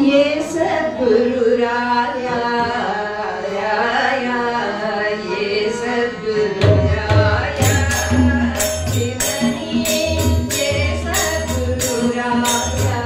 ये सद्गुरु राया ये सद्गुरु राया चितनी ये सद्गुरु राया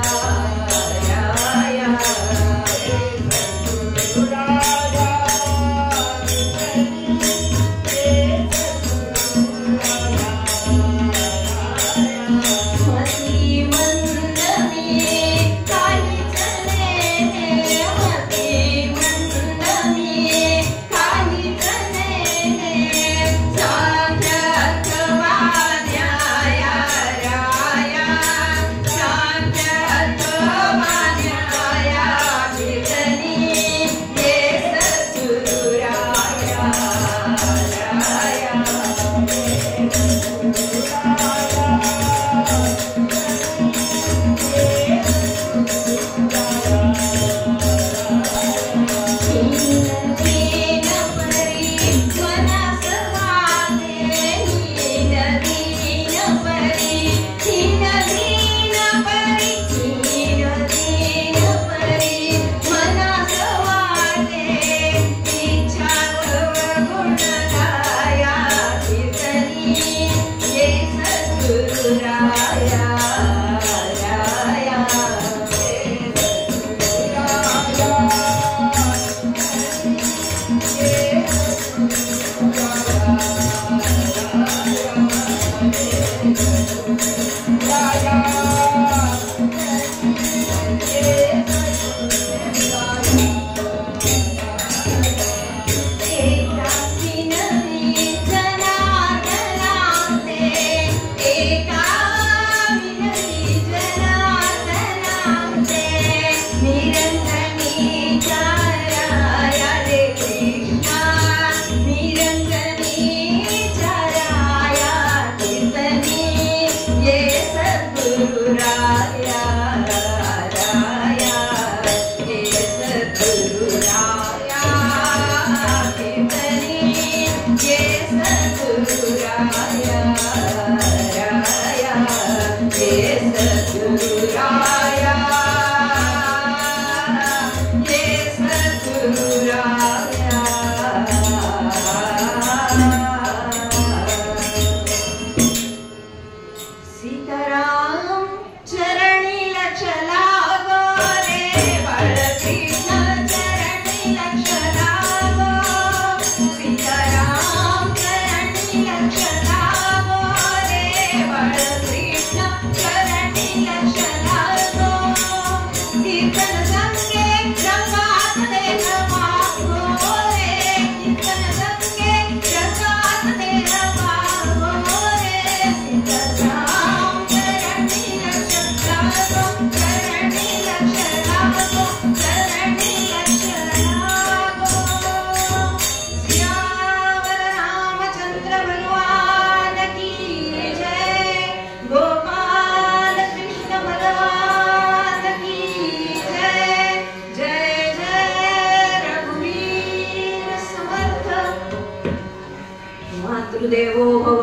मातृदेवो भव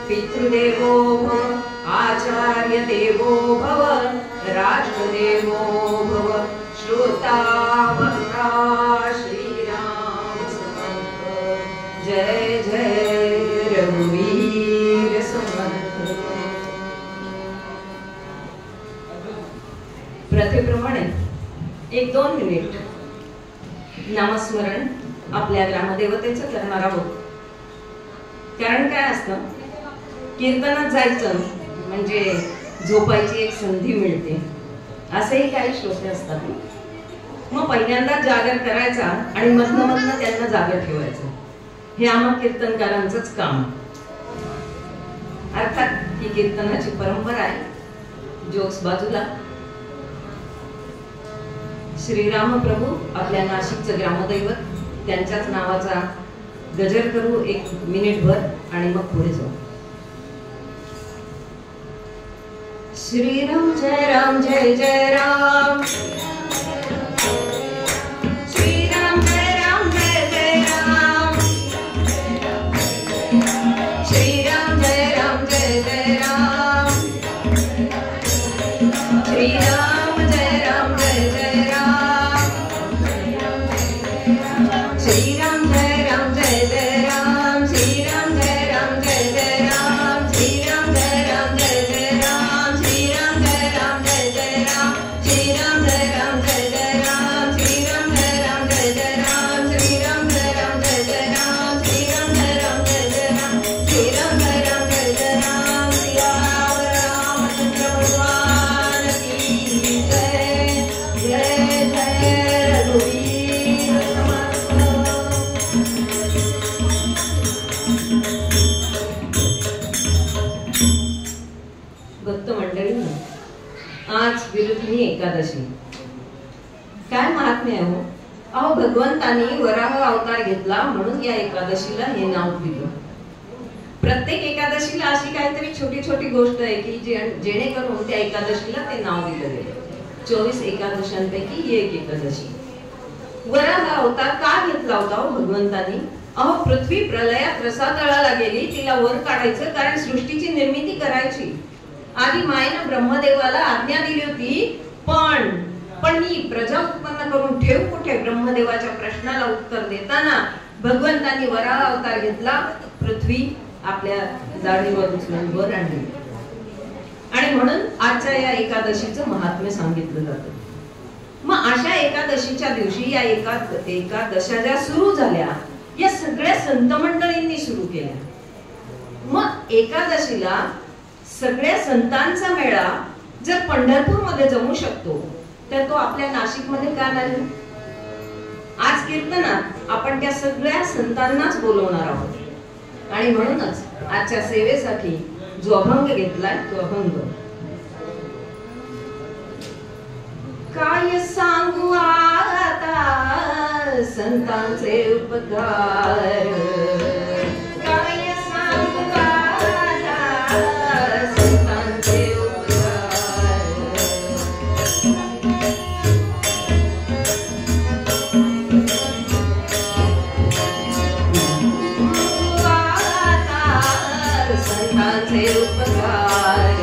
पितृदेवो भव आचार्य देवो भव राष्ट्रदेवो भव श्रोतावक्ता श्रीराम समर्थ जय जय रघुवीर समर्थ। प्रथेप्रमाणे 1-2 मिनिट नामस्मरण आपल्या ग्रामदेवतेचं करणार आहोत। कारण काय असतं, कीर्तनात जायचं म्हणजे झोपायची एक संधी मिळते असेही काही श्रोते असतात। मग पहिल्यांदा जागर करायचा आणि मधनं त्यांना जागर ठेवायचं, हे आम्हा कीर्तनकारांचंच काम। अर्थात ही कीर्तनाची परंपरा आहे। जोक्स बाजूला, श्रीराम प्रभू आपल्या नाशिकचं ग्रामदैवत, त्यांच्याच नावाचा गजर करू 1 मिनिटभर आणि मग पुढे जाऊ। श्रीराम जय राम जय जय राम, श्रीराम जय राम जय जय राम, श्रीराम जय राम जय जय राम, श्रीराम जय राम जय जय राम। पाच विरुद्धी एकादशी. काय महात्म्य आहे हो. अहो भगवंतानी वराह अवतार घेतला म्हणून या एकादशीला हे नाव दिलं. प्रत्येक एकादशीला अशी काहीतरी छोटी छोटी गोष्ट आहे की जेणेकरून त्या एकादशीला ते नाव दिलं गेलं. 24 एकादशांपैकी ही एक एकादशी. वराह अवतार का घेतला होता हो भगवंतानी. अहो पृथ्वी प्रलयात रसातळाला गेली, तिला वर काढायचं कारण सृष्टीची निर्मिती करायची. आधी मायेनं ब्रह्मदेवाला आज्ञा दिली होती, पण मी प्रजा उत्पन्न करून ठेव कुठे. ब्रह्मदेवाच्या प्रश्नाला उत्तर देताना भगवंतांनी वराह अवतार घेतला, पृथ्वी आपल्या जाडीवर उचलून वर आणली. आणि म्हणून आजच्या या एकादशीचं महात्म्य सांगितलं जातं. मग अशा एकादशीच्या दिवशी या एकादशा ज्या सुरू झाल्या या सगळ्या संत मंडळींनी सुरू केल्या. मग एकादशीला सगळ्या संतांचा मेळा जर पंढरपूर मध्ये जमू शकतो तर तो आपल्या नाशिक मध्ये का नाही. आज कीर्तनात आपण त्या सगळ्या संतांनाच बोलवणार आहोत आणि म्हणूनच आजच्या सेवेसाठी जो अभंग घेतलाय तो अभंग. काय सांगू आता संतांचे उपकार, काय सांगू आता संतांचे उपकार. संतांचे उपकार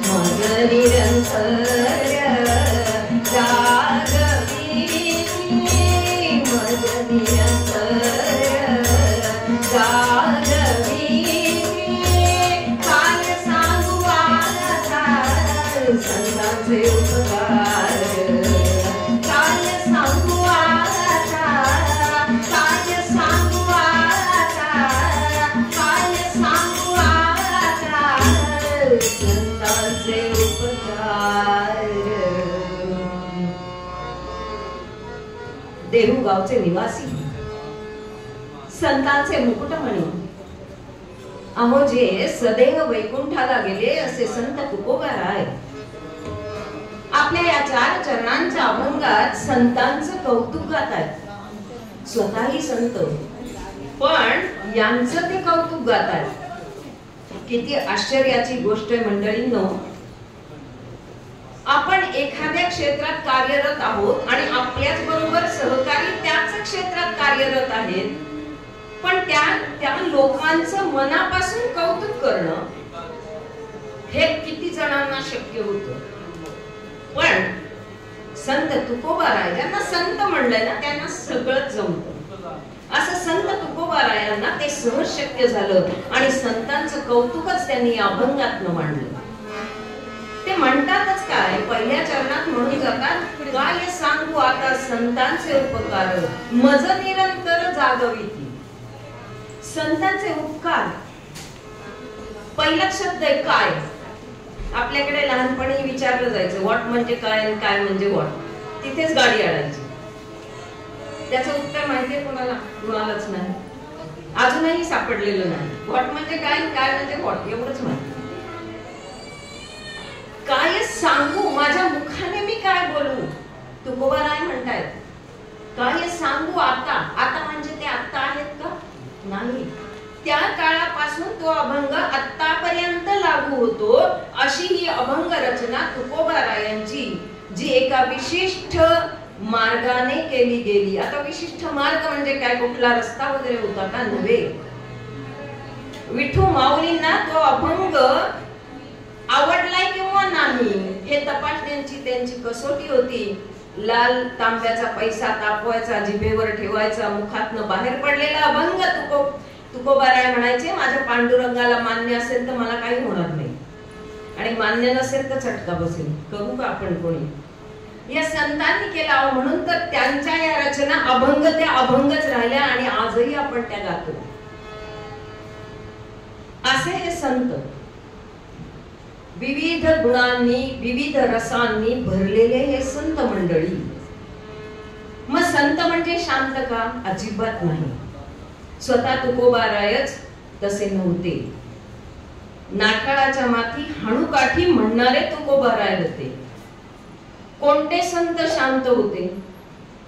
मज निरंतर देहूगावचे निवासी संतांचे मुकुटमणी अहो जे सदैव वैकुंठाला गेले असे संत तुकोबार आहे. आपल्या या 4 चरणांच्या अभंगात संतांचं कौतुक गात आहेत. स्वतःही संत यांचं ते कौतुक गातात. किती आश्चर्याची गोष्ट आहे मंडळींनो. आपण एखाद्या क्षेत्रात कार्यरत आहोत आणि आपल्याच बरोबर सहकारी त्याच क्षेत्रात कार्यरत आहेत, पण त्या लोकांचं मनापासून कौतुक करणं हे किती जणांना शक्य होतं. पण संत तुकोबाराय ज्यांना संत म्हणलंय ना त्यांना सगळं जमतं. असं संत तुकोबारायांना ते सहज शक्य झालं आणि संतांचं कौतुकच त्यांनी अभंगातनं मांडलं. ते म्हणतातच काय, पहिल्या चरणात म्हणून जातात, काय सांगू आता संतांचे उपकार मज निरंतर जागविती. संतांचे उपकार पहिला शब्द आहे काय. आपल्याकडे लहानपणी विचारलं जायचं व्हॉट म्हणजे काय आणि काय म्हणजे व्हॉट. तिथेच गाडी अडायची. त्याचं उत्तर माहितीये कोणाला? कोणालाच नाही. अजूनही सापडलेलं नाही. व्हॉट म्हणजे काय, काय म्हणजे व्हॉट एवढंच माहिती. काय सांगू, माझ्या मुखाने मी काय बोलू. तुकोबाराय म्हणतायत काय सांगू आता. आता म्हणजे ते आता आहेत का? नाही. त्या काळापासून तो अभंग आतापर्यंत लागू होतो. अशी ही अभंग रचना तुकोबारायांची जी एका विशिष्ट मार्गाने केली गेली. आता विशिष्ट मार्ग म्हणजे काय, कुठला रस्ता वगैरे होता का? नव्हे. विठू माऊलींना तो अभंग आवडलाय किंवा नाही हे तपासण्याची त्यांची कसोटी होती. लाल तांब्याचा पैसा तापवायचा, जिभेवर ठेवायचा, मुखातनं बाहेर पडलेला अभंग तुकोबाराय म्हणायचे माझ्या पांडुरंगाला मान्य असेल तर मला काही होणार नाही आणि मान्य नसेल तर चटका बसेल. करू का आपण कोणी? या संतांनी केला म्हणून तर त्यांच्या या रचना अभंग त्या अभंगच राहिल्या आणि आजही आपण त्या गातो. असे हे संत विविध गुणांनी विविध रसांनी भरलेले हे संत मंडळी. मग संत म्हणजे शांत का? अजिबात नाही. स्वतः तुकोबारायच तसे नव्हते. नाठाळाच्या माथी हाणूकाठी म्हणणारे तुकोबाराय होते. कोणते संत शांत होते?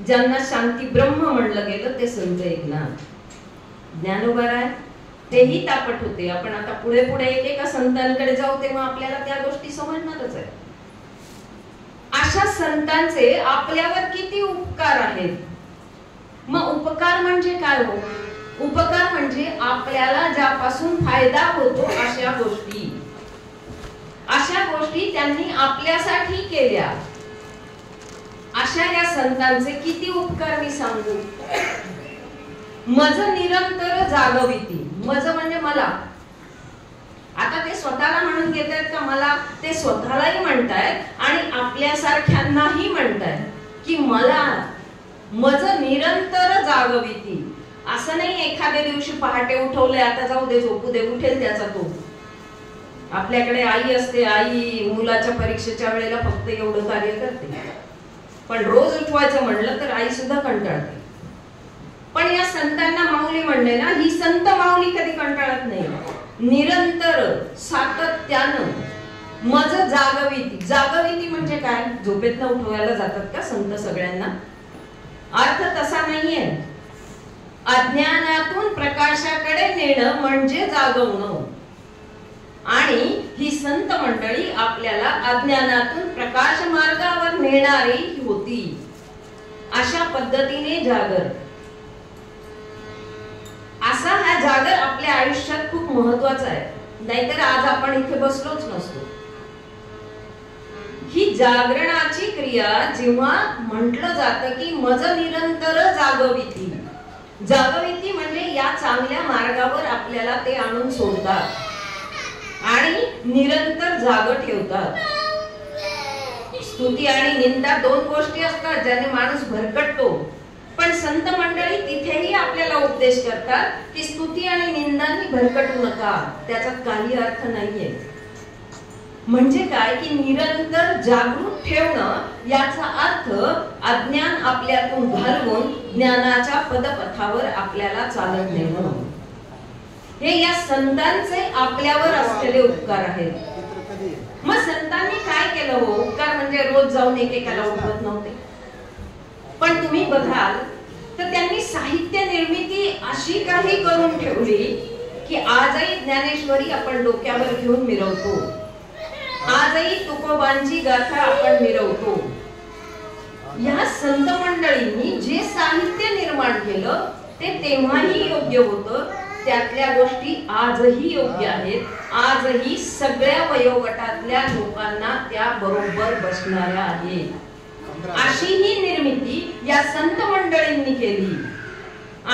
ज्यांना शांती ब्रह्म म्हणलं गेलं ते संत एकनाथ. ज्ञानोबाराय तेही तापट होते. आपण आता पुढे पुढे एकेका संतांकडे जाऊ तेव्हा आपल्याला त्या गोष्टी समजणारच आहे. अशा संतांचे आपल्यावर किती उपकार आहेत. मग उपकार म्हणजे काय हो? उपकार म्हणजे आपल्याला ज्यापासून फायदा होतो अशा गोष्टी. अशा गोष्टी त्यांनी आपल्यासाठी केल्या. अशा या संतांचे किती उपकार मी सांगू. मज निरंतर जागविती. मज म्हणजे मला. आता ते स्वतःला म्हणून घेत आहेत का मला? ते स्वतःलाही म्हणतायत आणि आपल्यासारख्यांनाही म्हणतायत की मला मज निरंतर जागविती. असं नाही एखाद्या दिवशी पहाटे उठवलंय आता जाऊ दे झोपू दे, उठेल त्याचा तो. आपल्याकडे आई असते, आई मुलाच्या परीक्षेच्या वेळेला फक्त एवढं कार्य करते, पण रोज उठवायचं म्हणलं तर आई सुद्धा कंटाळते. पण या संतांना माऊली म्हणले ना, ही संत माऊली कधी कंटाळत नाही. निरंतर सातत्यानं मज जागविती. जागविती म्हणजे काय? झोपेतनं उठवायला जातात का संत सगळ्यांना? अर्थ तसा नाहीये. अज्ञानातून प्रकाशाकडे नेणं म्हणजे जागवणं. आणि ही संत मंडळी आपल्याला अज्ञानातून प्रकाश मार्गावर नेणारी होती. अशा पद्धतीने जागर. असा हा जागर आपल्या आयुष्यात खूप महत्वाचा आहे. नाहीतर आज आपण इथे बसलोच नसतो. ही जागरणाची क्रिया जेव्हा म्हटलं जातं की मज निरंतर जागविती. जागविती म्हणजे या चांगल्या मार्गावर आपल्याला ते आणून सोडतात आणि निरंतर जाग ठेवतात. स्तुती आणि निंदा दोन गोष्टी असतात ज्याने माणूस भरकटतो. पण संत मंडळी तिथेही आपल्याला उपदेश करतात की स्तुती आणि निंदांनी भरकटू नका. त्याचा काही अर्थ नाहीये. म्हणजे काय की निरंतर जागृत ठेवणं याचा अर्थ अज्ञान आपल्यातून घालवून ज्ञानाच्या पदपथावर आपल्याला चालत नेणं. हे या संतांचे आपल्यावर असलेले उपकार आहेत. मग संतांनी काय केलं हो? उपकार म्हणजे रोज जाऊन एकेकाला उठवत नव्हते. पण तुम्ही बघाल तर त्यांनी साहित्य निर्मिती अशी काही करून ठेवली की आजही ज्ञानेश्वरी आपण डोक्यावर घेऊन मिरवतो, आजही तुकोबांची गाथा आपण मिरवतो. या संत मंडळींनी जे साहित्य निर्माण केलं ते तेव्हाही योग्य होतं, त्यातल्या गोष्टी आजही योग्य आहेत, आजही सगळ्या वयोगटातल्या लोकांना त्या बरोबर बसणाऱ्या आहेत. अशी ही निर्मिती या संत मंडळींनी केली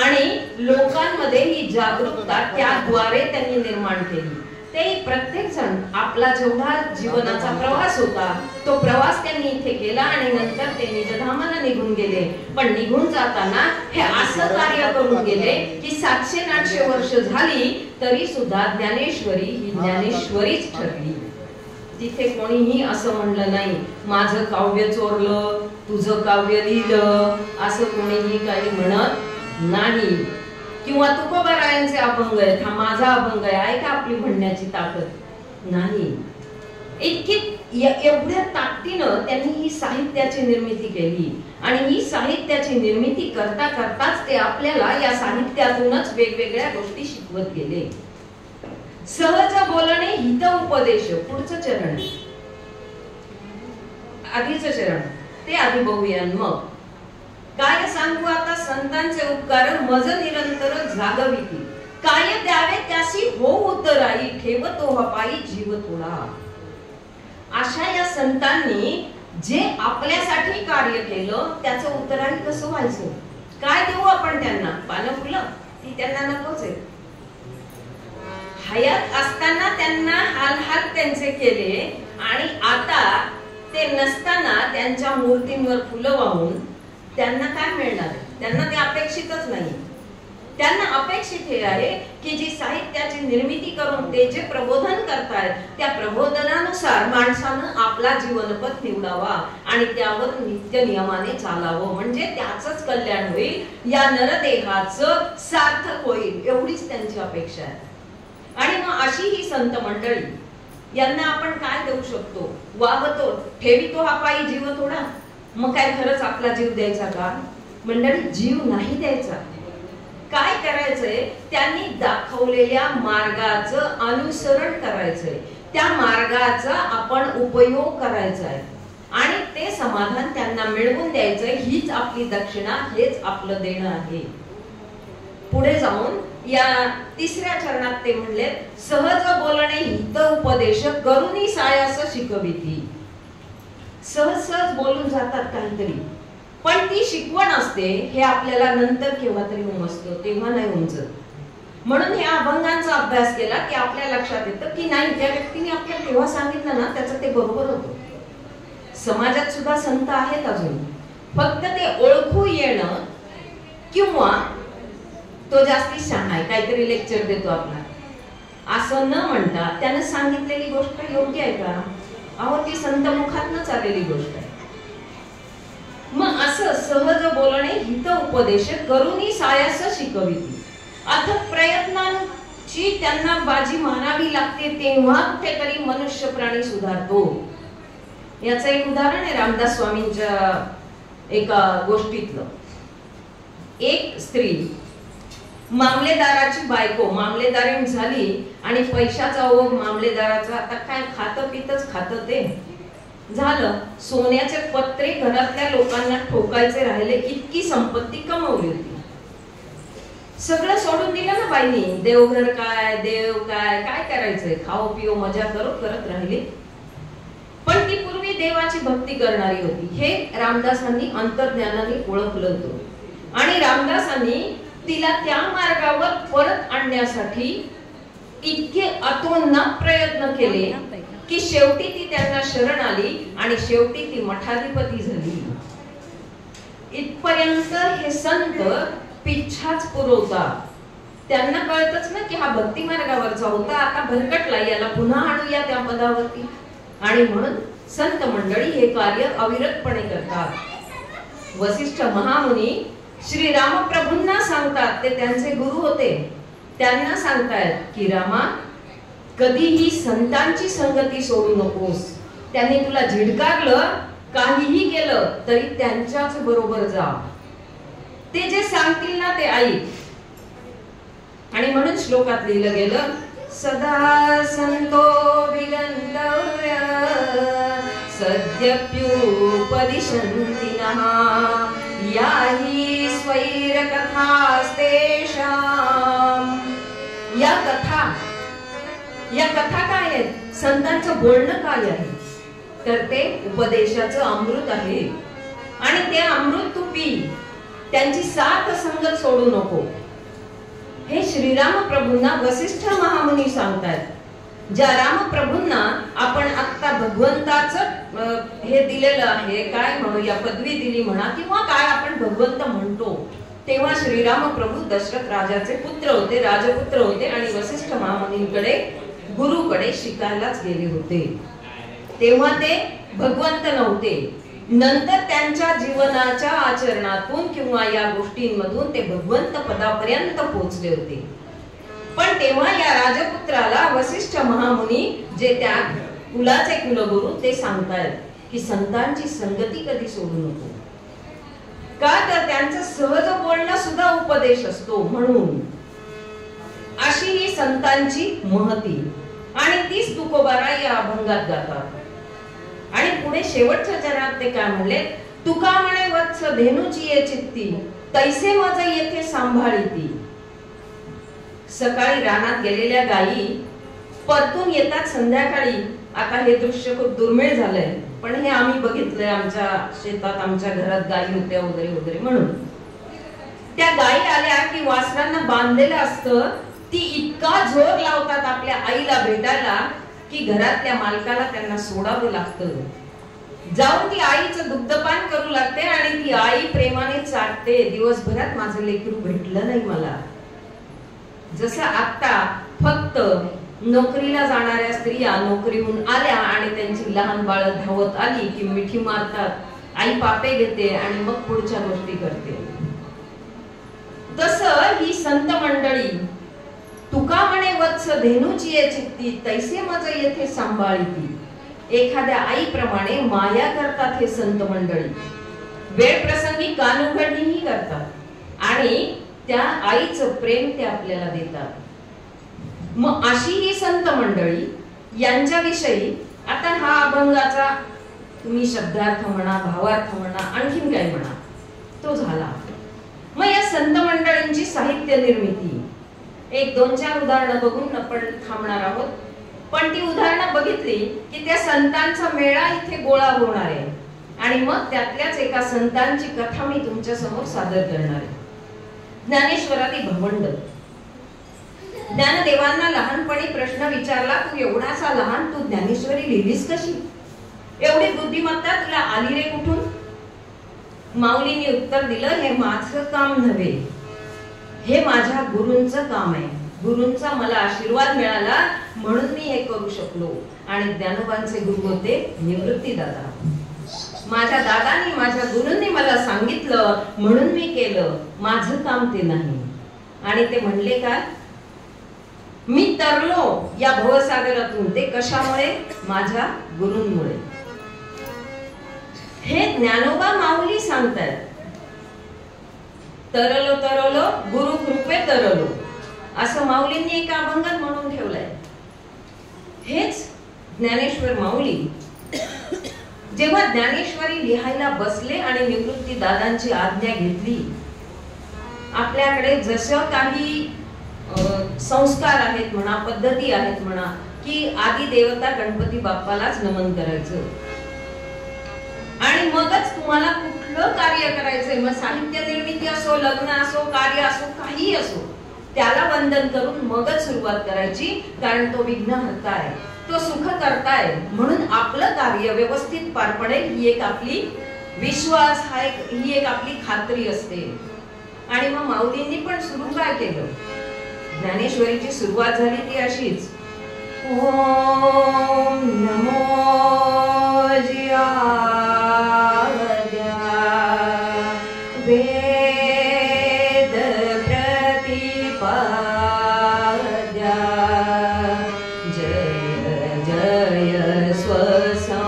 आणि लोकांमध्ये ही जागरूकता त्याद्वारे त्यांनी निर्माण केली. ते प्रत्येक जण आपला जेवढा जीवनाचा प्रवास होता तो प्रवास त्यांनी इथे केला आणि नंतर ते निजधामाला निघून गेले. पण निघून जाताना हे असं कार्य करून गेले की 700-800 वर्ष झाली तरी सुद्धा ज्ञानेश्वरी ही ज्ञानेश्वरीच ठरली. तिथे कोणीही असं म्हणलं नाही माझं काव्य चोरलं, तुझं काव्य लिहिलं, असं कोणीही काही म्हणत नाही. किंवा तुकोबारायांचे अभंग आहेत, हा माझा अभंग आहे, आहे का आपली म्हणण्याची ताकद नाही. इतकी एवढ्या ताकदीनं त्यांनी ही साहित्याची निर्मिती केली आणि ही साहित्याची निर्मिती करता करताच ते आपल्याला या साहित्यातूनच वेगवेगळ्या गोष्टी शिकवत गेले. सहज बोलणे हित उपदेश, पुढचं चरण, आधीचं चरण ते आधी बघूया. मग काय सांगू आता संतांचे उपकार, मज निरंतर जागविती, काय द्यावे त्यासी हो उतराई, ठेवतो हपाई जीव थोडा. अशा या संतांनी जे आपल्यासाठी कार्य केलं त्याचं उतराई कसं व्हायचं, काय देऊ आपण त्यांना, पानं फुलं ती त्यांना नकोच आहे. हयात असताना त्यांना हाल त्यांचे केले आणि आता ते नसताना त्यांच्या मूर्तींवर फुलं वाहून त्यांना काय मिळणार, त्यांना ते अपेक्षितच नाही. त्यांना अपेक्षित हे आहे की जी साहित्याची निर्मिती करून ते जे प्रबोधन करतायत त्या प्रबोधनानुसार माणसानं आपला जीवनपथ निवडावा आणि त्यावर नित्य नियमाने चालावं, म्हणजे त्याचंच कल्याण होईल, या नरदेहाचं सार्थक होईल, एवढीच त्यांची अपेक्षा आहे. आणि मग अशी ही संत मंडळी यांना आपण काय देऊ शकतो, वागतो ठेवितो हा पायी जीव थोडा. मग काय खरंच आपला जीव द्यायचा का मंडळी, जीव नाही द्यायचा. काय करायचंय, त्यांनी दाखवलेल्या मार्गाचं अनुसरण करायचंय, त्या मार्गाचा आपण उपयोग करायचा आहे आणि ते समाधान त्यांना मिळवून द्यायचंय. हीच आपली दक्षिणा, हेच आपलं देणं आहे. पुढे जाऊन या तिसऱ्या चरणात ते म्हणले सहज बोलणे हित उपदेश, करुणी सायास शिकविती. सहज सहज बोलून जातात काहीतरी, पण ती शिकवण असते हे आपल्याला नंतर केव्हा तरी उमजतं, तेव्हा नाही उमजत. म्हणून ह्या अभंगांचा अभ्यास केला की आपल्या लक्षात येतं की नाही, त्या व्यक्तीने आपल्याला केव्हा सांगितलं ना त्याचं ते बरोबर होतं. समाजात सुद्धा संत आहेत अजून, फक्त ते ओळखू येणं किंवा तो जास्ती शहाणा आहे, काहीतरी लेक्चर देतो आपला, असं न म्हणता त्याने सांगितलेली गोष्ट योग्य आहे का, अहो ती संत मुखातनच आलेली गोष्ट आहे. मग असं सहज बोलणे हित उपदेश, करुणी सायास शिकविती. अथक प्रयत्नांची त्यांना बाजी मारावी लागते तेव्हा कुठेतरी मनुष्य प्राणी सुधारतो. याचं एक उदाहरण आहे रामदास स्वामींच्या एका गोष्टीतलं. एक स्त्री मामलेदाराची बायको, मामलेदारीण झाली आणि पैशाचा ओघ मामलेदाराचा, आता काय खातं पितच खातं ते झालं. सोन्याचे पत्रे घरातल्या लोकांना ठोकायचे राहिले, इतकी संपत्ती कमवली होती. सगळं सोडून दिलं ना बाईनी, देवघर काय देव काय, काय करायचंय, खाओ पिओ मजा करत राहिली. पण ती पूर्वी देवाची भक्ती करणारी होती, हे रामदासांनी अंतर्ज्ञानाने ओळखलं होतं आणि रामदासांनी तिला त्या मार्गावर परत आणण्यासाठी इतके अतोनात प्रयत्न केले की शेवटी ती त्यांना शरण आली आणि शेवटी ती मठाधिपती झाली. इथपर्यंत हे संत पिच्छाच पुरवतात. त्यांना कळतच ना की हा भक्ती मार्गावरचा होता, आता भरकटला, याला पुन्हा आणूया त्या पदावरती. आणि म्हणून संत मंडळी हे कार्य अविरतपणे करतात. वसिष्ठ महामुनी श्री रामप्रभूंना सांगतात, ते त्यांचे गुरु होते, त्यांना सांगतायत की रामा कधीही संतांची संगती सोडू नकोस. त्यांनी तुला झिडकारलं, काहीही केलं तरी त्यांच्याच बरोबर जा. ते जे सांगतील ना ते ऐक. आणि म्हणून श्लोकात लिहिलं गेलं, सदा संतो विगंतव्य सद्यप्युपदिशन्ति नः याहि स्वैरकथास्तेषाम्. या कथा काय आहेत? संतांचं बोलणं काय आहे? तर ते उपदेशाचं अमृत आहे. आणि ते अमृत तू पी, त्यांची साथ संगत सोडू नको. हे श्रीराम प्रभूंना वसिष्ठ महामुनी सांगतात. ज्या राम प्रभूंना आपण आता भगवंताचं हे दिलेलं आहे, काय म्हणूया, पदवी दिली म्हणा किंवा काय आपण भगवंत म्हणतो, तेव्हा श्रीराम प्रभू दशरथ राजाचे पुत्र होते, राजपुत्र होते आणि वसिष्ठ महामुनींकडे गुरुकडे शिकायलाच गेले होते. तेव्हा ते भगवंत नव्हते. नंतर त्यांच्या जीवनाच्या आचरणातून किंवा या गोष्टींमधून ते भगवंत पदापर्यंत पोहोचले होते. पण तेव्हा या राजपुत्राला वसिष्ठ महामुनी, जे त्या कुलाचे कुलगुरु, ते सांगतायत की संतांची संगती कधी सोडू नको. का तर त्यांचं सहज बोलणं सुद्धा उपदेश असतो. म्हणून अशी ही संतांची महती. आणि तीच तुकोबाराय या अभंगात गातात. आणि पुढे शेवटच्या चरणात ते काय म्हणले, तुका म्हणे वत्स धेनुची ये चित्ती तैसे मज येथे सांभाळीती. सकाळी रानात गेलेल्या गायी परतून येतात संध्याकाळी. आता हे दृश्य खूप दुर्मिळ झालंय, पण हे आम्ही बघितलंय. आमच्या शेतात, आमच्या घरात गायी होत्या वगैरे वगैरे. म्हणून त्या गायी आल्या की वासरांना बांधलेलं असतं, ती इतका जोर लावतात आपल्या आईला भेटायला की घरातल्या मालकाला त्यांना सोडावं लागतं. जाऊन ती आईचं दुग्धपान करू लागते आणि ती आई प्रेमाने चाटते, दिवसभरात माझं लेकरू भेटलं नाही मला. जसं आता फक्त नोकरीला जाणाऱ्या स्त्रिया नोकरीहून आल्या आणि त्यांची लहान बाळ धावत आली की मिठी मारतात, आई पापे घेते आणि मग पुढच्या गोष्टी करते. तसं ही संत मंडळी, तुका म्हणे वत्स धेनुची ये चित्ती तैसे मज येथे सांभाळीती. एखाद्या आईप्रमाणे माया करतात हे संत मंडळी. वेळ प्रसंगी कान उघडणीही करतात आणि त्या आईचं प्रेम ते आपल्याला देतात. मग अशी ही संत मंडळी, यांच्याविषयी आता हा अभंगाचा तुम्ही शब्दार्थ म्हणा, भावार्थ म्हणा, आणखीन काय म्हणा, तो झाला. मग या संत मंडळींची साहित्य निर्मिती, एक दोन चार उदाहरणं बघून आपण थांबणार आहोत. पण ती उदाहरणं बघितली की त्या संतांचा मेळा इथे गोळा होणार आहे आणि मग त्यातल्याच एका संतांची कथा मी तुमच्या समोर सादर करणार आहे. ज्ञानेश्वरादी भवंड. ज्ञानदेवांना लहानपणी प्रश्न विचारला, तू एवढासा लहान, तू ज्ञानेश्वरी लिहिलीस कशी? एवढी बुद्धिमत्ता तुला आली रे कुठून? माऊलींनी उत्तर दिलं, हे माझं काम नव्हे, हे माझ्या गुरूंचं काम आहे. गुरूंचा मला आशीर्वाद मिळाला म्हणून मी हे करू शकलो. आणि ज्ञानोबांचे गुरु होते निवृत्ती दादा. माझ्या दादांनी, माझ्या गुरूंनी मला सांगितलं म्हणून मी केलं, माझं काम ते नाही. आणि ते म्हणले का, मी तरलो या भवसागरातून, ते कशामुळे? माझ्या गुरूंमुळे. हे ज्ञानोबा माऊली सांगतात, तरलो तरलो गुरु कृपे तरलो, असं माऊलींनी एका अभंगात म्हणून ठेवलंय. हेच ज्ञानेश्वर माऊली जेव्हा ज्ञानेश्वरी लिहायला बसले आणि निवृत्ती दादांची आज्ञा घेतली, आपल्याकडे जसं काही संस्कार आहेत म्हणा, पद्धती आहेत म्हणा, की आदी देवता गणपती बाप्पालाच नमन करायचं आणि मगच तुम्हाला कुठलं कार्य करायचंय, मग साहित्य निर्मिती असो, लग्न असो, कार्य असो, काही असो, त्याला वंदन करून मगच सुरुवात करायची. कारण तो विघ्नहर्ता आहे, तो सुख करताय. म्हणून आपलं कार्य व्यवस्थित पार पडेल ही एक आपली विश्वास, ही एक आपली खात्री असते. आणि मग माऊलींनी पण सुरू काय केलं, ज्ञानेश्वरीची सुरुवात झाली ती अशीच, ओम नमो ज्या वेद प्रतिपाद्या जय जय स्वसंवेद्या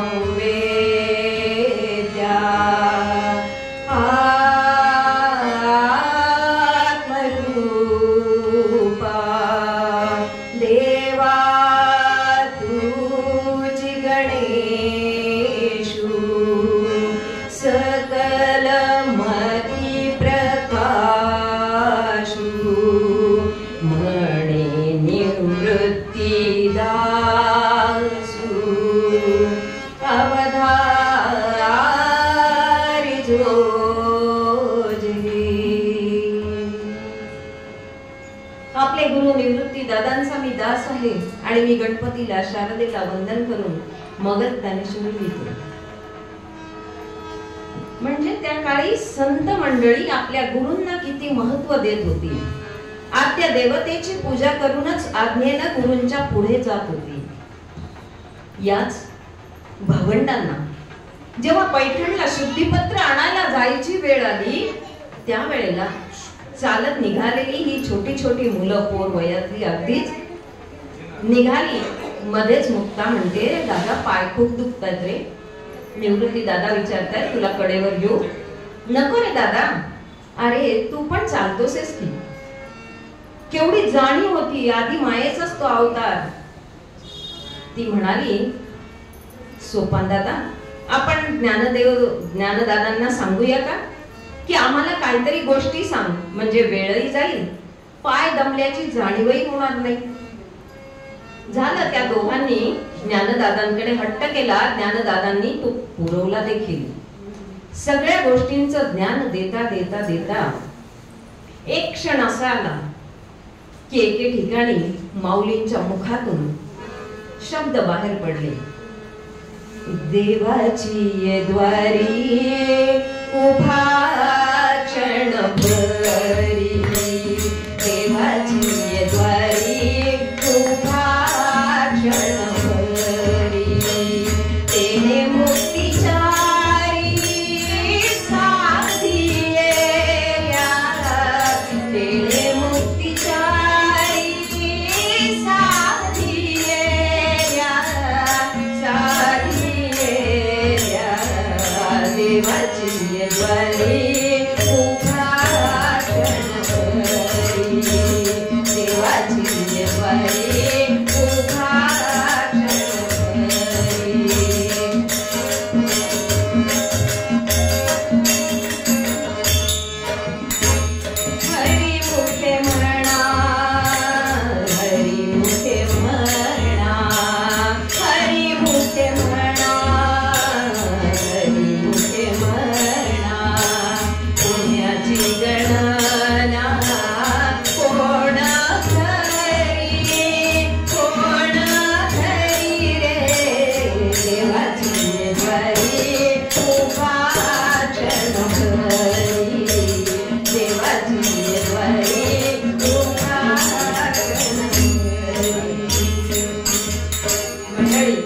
निवृत्ती दासू अवधारी जोजगी. आपले गुरु निवृत्ती दादांचा मी दास आहे आणि मी गणपतीला शारदेला वंदन करून मगच ज्ञानेश्वरी लिहितो. म्हणजे त्या काळी संत मंडळी आपल्या गुरूंना किती महत्व देत होती. आद्य देवतेची पूजा करूनच आज्ञेनं गुरूंच्या पुढे जात होती. याच भावंडांना जेव्हा पैठणला शुद्धीपत्र आणायला जायची वेळ आली त्यावेळेला चालत निघालेली ही छोटी छोटी मुलं पोर वयातली अगदीच निघाली. मध्येच मुक्ता म्हणते, दादा पाय खूप दुखतात रे. निवृत्ती दादा विचारतात, तुला कडेवर घेऊ? नको रे दादा. अरे तू पण चालतोसेस की. केवढी जाणीव होती, आधी मायेचाच तो अवतार. ती म्हणाली, सोपान दादा आपण ज्ञानदादांना सांगूया का की आम्हाला काहीतरी गोष्टी सांग, म्हणजे वेळही जाईल, पाय दमल्याची जाणीवही होणार नाही. झालं. त्या दोघांनी ज्ञानदादांकडे हट्ट केला. ज्ञानदादांनी तो पुरवला देखील. सगळ्या गोष्टींचं ज्ञान देता देता देता एक क्षण असा आला की एके ठिकाणी माऊलींच्या मुखातून शब्द बाहेर पडले, देवाची द्वारी उभा क्षणभरी, देवाची द्वारी उभा क्षणभरी, तेने मुक्तीचारी साधिया, तेने मुक्तीचारी साधिया, साधिया, देवाची द्वारी उभा क्षणभरी, देवाची द्वारी उभा क्षणभरी. हरी मुखे म्हणा, हरी मुखे म्हणा, हरी मुखे म्हणा, हरी मुखे म्हणा, पुण्याची गणना कोण धरी, कोण धरी रे, देवाची द्वारी उभा क्षणभरी, देवाची द्वारी उभा क्षणभरी. मंडळी,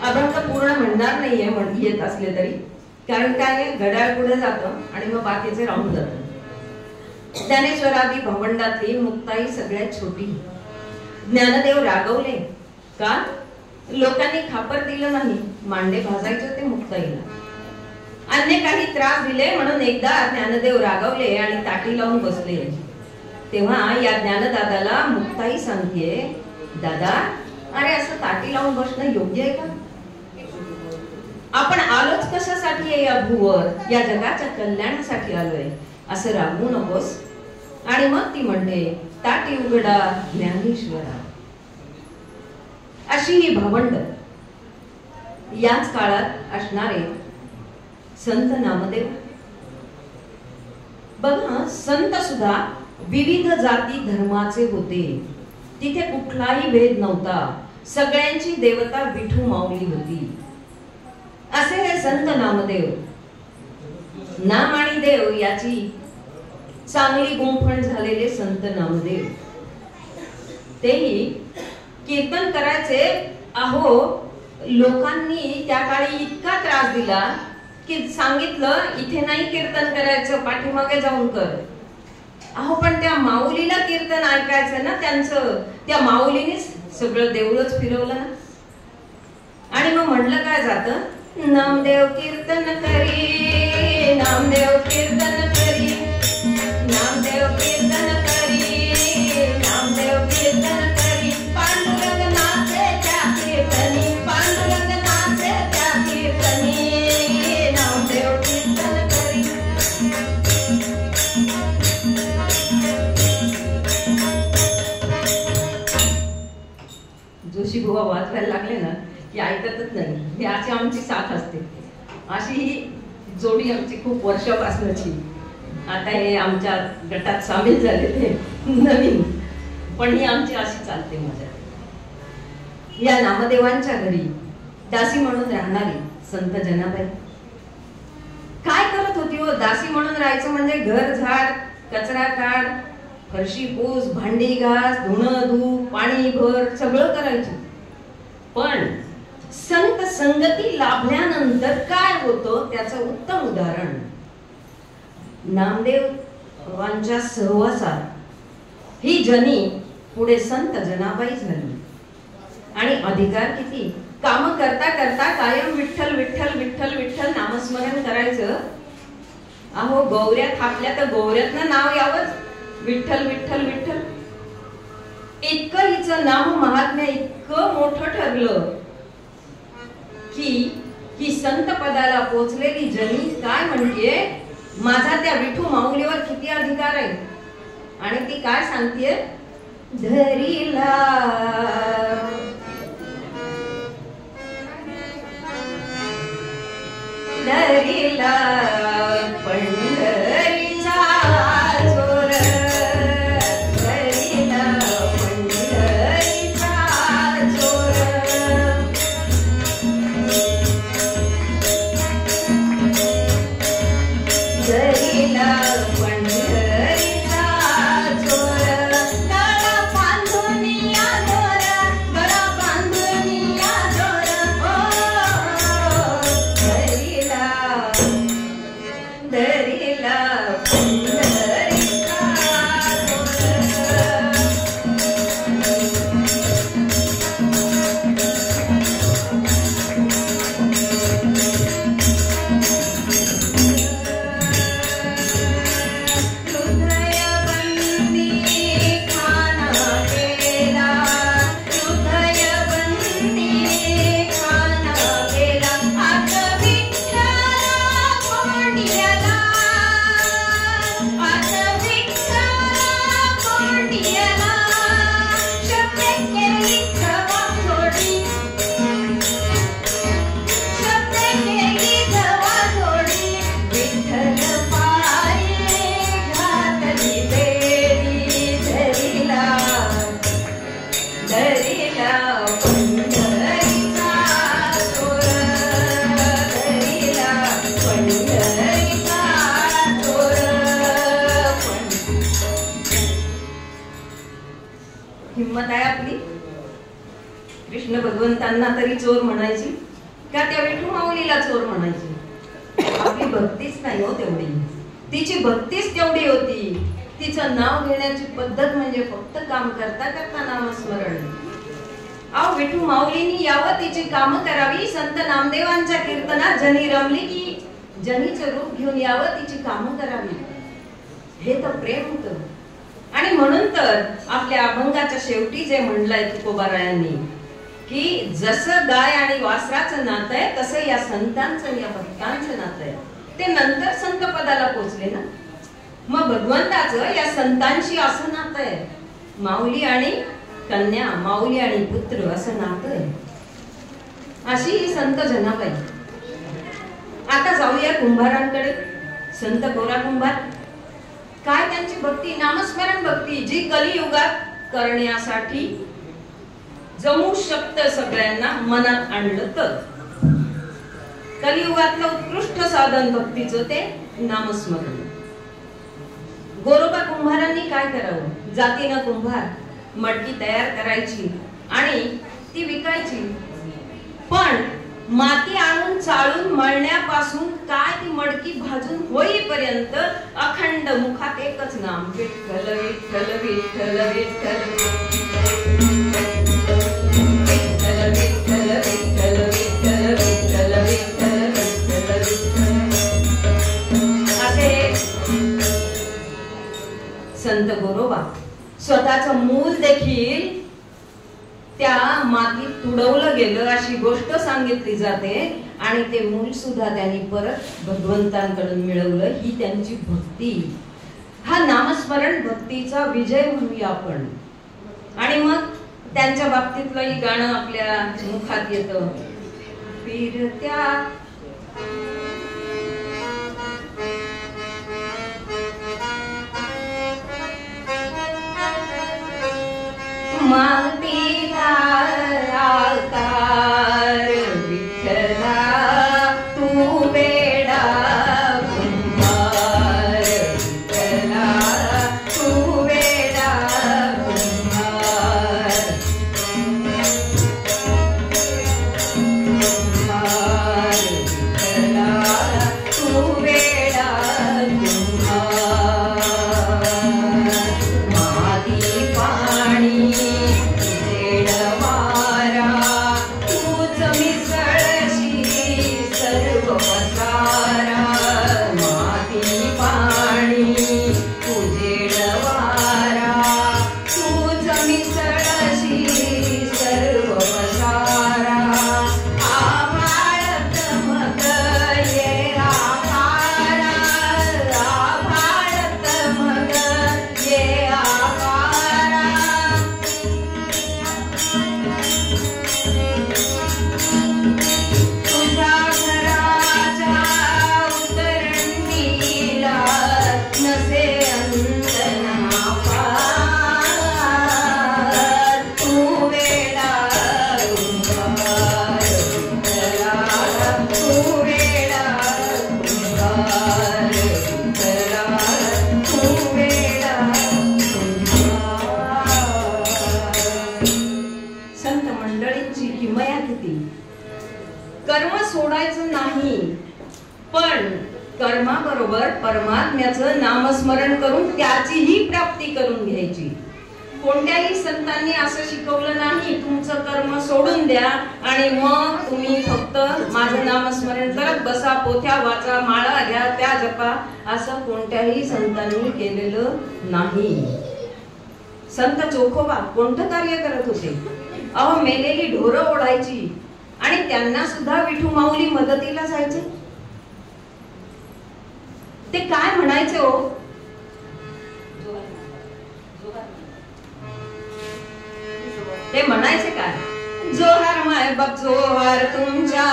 अभंग पूर्ण म्हणणार नाहीये येत असले तरी, कारण काय घड्याळ पुढे जातं आणि मग बाकीचे राहून जातं. ज्ञानेश्वरादी भवंडातली मुक्ताई सगळ्यात छोटी. ज्ञानदेव रागवले का? लोकांनी खापर दिलं नाही, मांडे भाजायचे होते मुक्ताईला. अन्य काही त्रास दिले म्हणून एकदा ज्ञानदेव रागवले आणि ताटी लावून बसले. तेव्हा या ज्ञानदादाला मुक्ताई सांगते, दादा अरे असं ताटी लावून बसणं योग्य आहे का? आपण आलोच कशासाठी आहे या भूवर? या जगाच्या कल्याणासाठी आलोय, असं रागवू नकोस. आणि मग ती म्हणते, ताटी उघडा ज्ञानेश्वरा. अशी ही भावंड याच काळात असणारे संत नामदेव. बघा, संत सुद्धा विविध जाती धर्माचे होते. तिथे कुठलाही भेद नव्हता. सगळ्यांची देवता विठू माऊली होती. असे हे संत नामदेव. नाम आणि देव याची चांगली गुंफण झालेले संत नामदेव. तेही कीर्तन करायचे. अहो, लोकांनी त्या काळी इतका त्रास दिला की सांगितलं इथे नाही कीर्तन करायचं, पाठीमागे जाऊन कर. अहो, पण त्या माऊलीला कीर्तन ऐकायचं ना त्यांचं. त्या माऊलीनेच सगळं देऊळच फिरवलं ना. आणि मग म्हणलं काय जातं, नामदेव कीर्तन करी, नामदेव कीर्तन करी, नामदेव कीर्तन करी, नामदेव कीर्तन करी, पांडुरंग नाचे त्या कीर्तनी, पांडुरंग नाचे त्या कीर्तनी, नामदेव कीर्तन करी. खुशीबुवा वाजवायला लागले ना की ऐकतच नाही. ही अशी आमची साथ असते. अशी ही जोडी आमची खूप वर्षापासूनची. आता हे आमच्या गटात सामील झाले ते नवीन, पण ही आमची अशी चालते मजा. या नामदेवांच्या घरी दासी म्हणून राहणारी संत जनाबाई काय करत होती हो? दासी म्हणून राहायचं म्हणजे घर झाड, कचरा काढ, फरशी पूस, भांडी घास, धुणं धू, पाणी भर, सगळं करायचं. पण संत संगती लाभल्यानंतर काय होतं त्याचं उत्तम उदाहरण नामदेवांच्या सहवासात ही जनी पुढे संत जनाबाई झाली. आणि अधिकार किती! काम करता करता कायम विठ्ठल विठ्ठल विठ्ठल विठ्ठल नामस्मरण करायचं. अहो गौऱ्या थापल्या तर गौऱ्यातनं नाव यावंच, विठ्ठल विठ्ठल विठ्ठल. इतकं हिचं नाम महात्म्य इतकं मोठं ठरलं की ही संत पदाला पोचलेली जनी काय म्हणते, माझा त्या विठू माऊलीवर किती अधिकार आहे. आणि ती काय सांगते, धरीला धरीला पंढरीचा जोर, धरीला पंढरीचा जोर. धरीला पंढरीचा जोर, गळा बांधून या जोर, गळा बांधून या जोर. धरीला पंढरीचा हिम्मत आहे आपली. कृष्ण भगवंतांना तरी चोर म्हणायची का त्या विठू माऊलीला चोर म्हणायची? आपली भक्तीच नाही हो तेवढी. तिची भक्तीच तेवढी होती. तिचं नाव घेण्याची पद्धत म्हणजे फक्त काम करता करता नामस्मरण. अहो विठू माऊलीनी यावं तिची कामं करावी. संत नामदेवांच्या कीर्तनात जनी रमली की जनीचं रूप घेऊन यावं तिची कामं करावी. हे तर प्रेम होतं. आणि म्हणून तर आपल्या अभंगाच्या शेवटी जे म्हणलंय तुकोबारायांनी की जसं गाय आणि वासराचं नातं आहे तसं या संतांचं या भक्तांचं नातं आहे. ते नंतर संत पदाला पोचले ना. मग भगवंताचं या संतांशी असं नातं आहे. माऊली आणि कन्या, माऊली आणि पुत्र असं नातं आहे. अशी ही संत जनाबाई. आता जाऊया कुंभारांकडे. संत गोरा कुंभार काय त्यांची भक्ती, नामस्मरण भक्ती जी कलियुगात करण्यासाठी जमू शकतं सगळ्यांना मनात आणलं तर. कलियुगातलं उत्कृष्ट साधन भक्तीचं ते नामस्मरण. गोरोबा कुंभारांनी काय करावं, जातीनं कुंभार मडकी तयार करायची आणि ती विकायची. पण माती आणून चाळून मळण्यापासून काय ती मडकी भाजून होईपर्यंत अखंड मुखात एकच नाम, विठ्ठल विठ्ठल विठ्ठल विठ्ठल विठ्ठल विठ्ठल विठ्ठल विठ्ठल विठ्ठल विठ्ठल विठ्ठल असे संत गोरोबा स्वतःचं मूल देखील त्या मातीत तुडवलं गेलं अशी गोष्ट सांगितली जाते. आणि ते मूल सुद्धा त्यांनी परत भगवंतांकडून मिळवलं. ही त्यांची भक्ती. हा नामस्मरण भक्तीचा विजय म्हणूया आपण. आणि मग त्यांच्या बाबतीतलंही गाणं आपल्या मुखात येतं. फिरत्या मातीला आकार विठ्ठला तू वेडा कुंभार विठ्ठला तू वेडा कुंभार कुंभार विठ्ठला तू वेडा कुंभार माती पाणी सोडायचं नाही, पण कर्माबरोबर परमात्म्याचं नामस्मरण करून त्याचीही प्राप्ती करून घ्यायची. कोणत्याही संतांनी असं शिकवलं नाही तुमचं कर्म सोडून द्या आणि मग तुम्ही फक्त माझं नामस्मरण करत बसा, पोथ्या वाचा, माळा घ्या, त्या जपा. असं कोणत्याही संतांनी केलेलं नाही. संत चोखोबा कोणतं कार्य करत होते? अहो, मेलेली ढोरं ओढायची आणि त्यांना सुद्धा विठू माऊली मदतीला जायचे. ते काय म्हणायचे हो? ते म्हणायचे काय? जोहार माय बाप जोहार, तुमच्या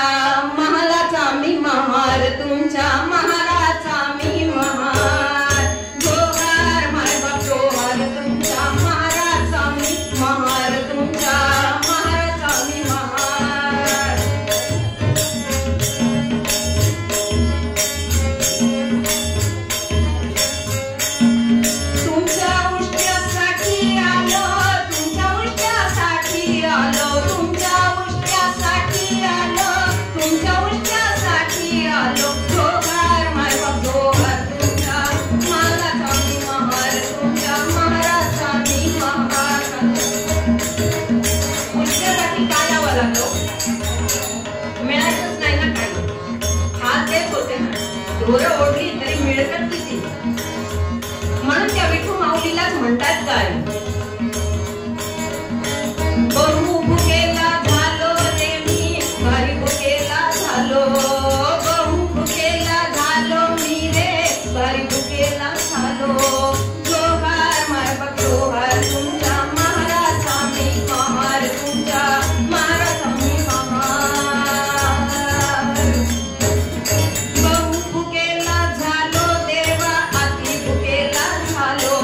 महालाचा मी महार, तुमच्या महालाचा मी महार. जोहार माय बाप जोहार, तुमच्या महाराचा मी महार, तुमच्या महाराचा मी महार. तुमच्या उष्ट्यासाठी आलो, तुमच्या उष्ट्यासाठी आलो, तुमच्या उष्ट्यासाठी आलो, तुमच्या उष्ट्यासाठी आलो. जोहार माय बाप जोहार, तुमच्या महाराचा मी महार, तुमच्या महाराचा मी महार. उष्ट्यासाठी काय यावं लागलं? मिळायचंच नाही ना काही. हात देत होते ना, ढोरं ओढली तरी मिळतात किती. म्हणून त्या विठू माऊलीलाच म्हणतात काय? बहु भुकेला झालो रे मी, भारी भुकेला झालो. बहु भुकेला झालो मी रे, भारी भुकेला झालो. जोहार माय बाप जोहार, तुमच्या महाराचा मी महार, तुमच्या महाराचा मी महार. बहु भुकेला झालो देवा, अति भुकेला झालो.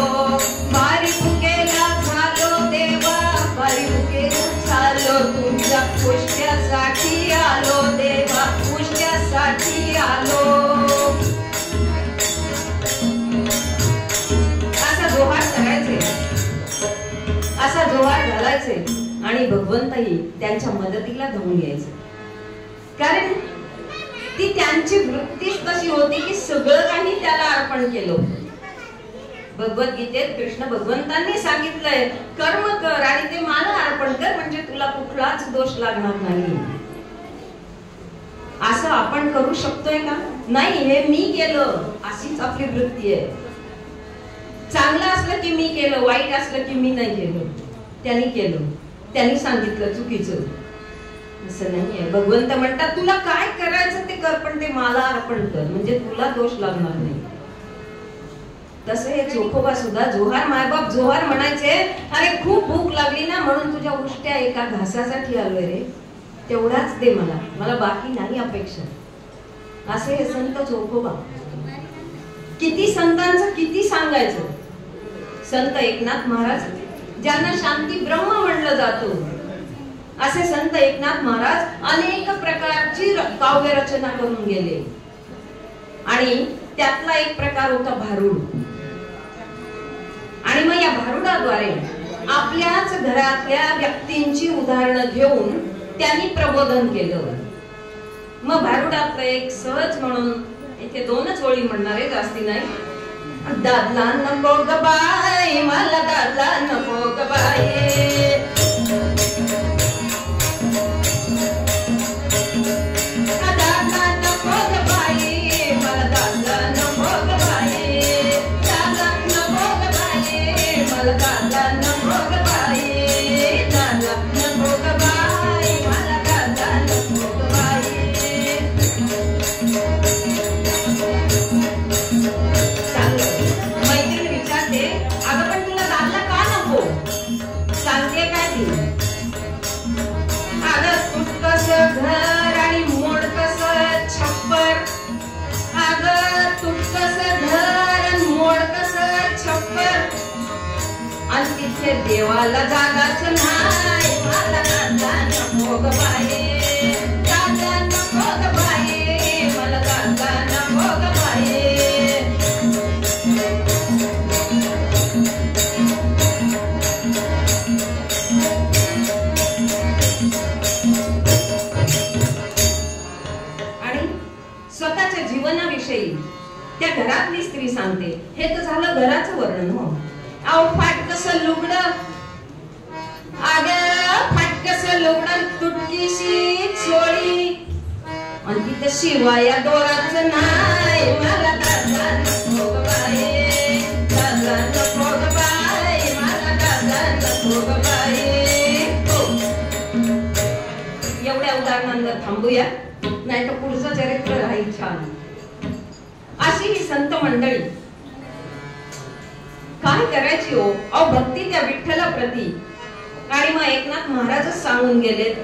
भारी भुकेला झालो देवा, भारी भुकेला झालो. तुमच्या उष्ट्यासाठी आलो देवा, उष्ट्यासाठी आलो. असा जोहार करायचे, असा जोहार घालायचे आणि भगवंतही त्यांच्या मदतीला धावून यायचे. कारण ती त्यांची वृत्तीच तशी होती की सगळं काही त्याला अर्पण केलं. भगवद्गीतेत कृष्ण भगवंतांनी सांगितलंय कर्म कर आणि ते मला अर्पण कर, म्हणजे तुला कुठलाच दोष लागणार नाही. असं आपण करू शकतोय का? नाही, हे मी केलं अशीच आपली वृत्ती आहे. चांगलं असलं की मी केलं, वाईट असलं की मी नाही केलं. त्यांनी केलं, त्यांनी सांगितलं चुकीचं. असं नाहीये. भगवंत म्हणतात तुला काय करायचं ते कर, पण ते मला अर्पण कर, म्हणजे तुला दोष लागणार नाही. तसे हे चोखोबा सुद्धा जोहार मायबाप जोहार म्हणायचे. अरे खूप भूक लागली ना म्हणून तुझ्या उष्ट्या एका घासासाठी आलोय रे, तेवढाच दे मला, मला बाकी नाही अपेक्षा. असे हे संत चोखोबा. किती संतांचं किती सांगायचं. संत एकनाथ महाराज ज्यांना शांती ब्रह्म म्हणलं जातं, असे संत एकनाथ महाराज अनेक प्रकारची काव्य रचना करून गेले. आणि त्यातला एक प्रकार होता भारुड. आणि मग या भारुडाद्वारे आपल्याच घरातल्या व्यक्तींची उदाहरणं घेऊन त्यांनी प्रबोधन केलं. मग भारुडातलं एक सहज म्हणून इथे 2च ओळी म्हणणार आहे, जास्ती नाही. दादला नको ग बाई मला, दादला नको ग बाई, दादला नको ग बाई मला, दादला नको ग बाई, दादला नको ग बाई मला, दादला नको ग बाई, दादला नको ग बाई मला, दादला नको ग बाई. मैत्रीण विचारते, अगं पण तुला दादला का नको? सांगते काय ती, अगं तुटकस घर आणि मोडकस छप्पर, अगं तुटकस घर आणि मोडकस छप्पर, आणि तिथे देवाला जागाच नाही, मला दादला नको ग बाई, दादला नको ग बाई मला, दादला नको ग बाई. आणि स्वतःच्या जीवनाविषयी त्या घरातली स्त्री सांगते. हे तर झालं घराचं वर्णन. हो, अहो फाटकस लुगडं, अगं फाटकस लुगडं तुटकीशी चोळी, आणि तिथं शिवाया दोराच नाही, मला दादला नको ग बाई, दादला नको ग बाई मला, दादला नको ग बाई. एवढ्या उदाहरणांवर थांबूया, नाही तर पुढचं चरित्र राहील छान. अशी ही संत मंडळी काय करायची हो, अहो भक्ती त्या विठ्ठलाप्रती. आणि मग एकनाथ महाराजच सांगून गेलेत,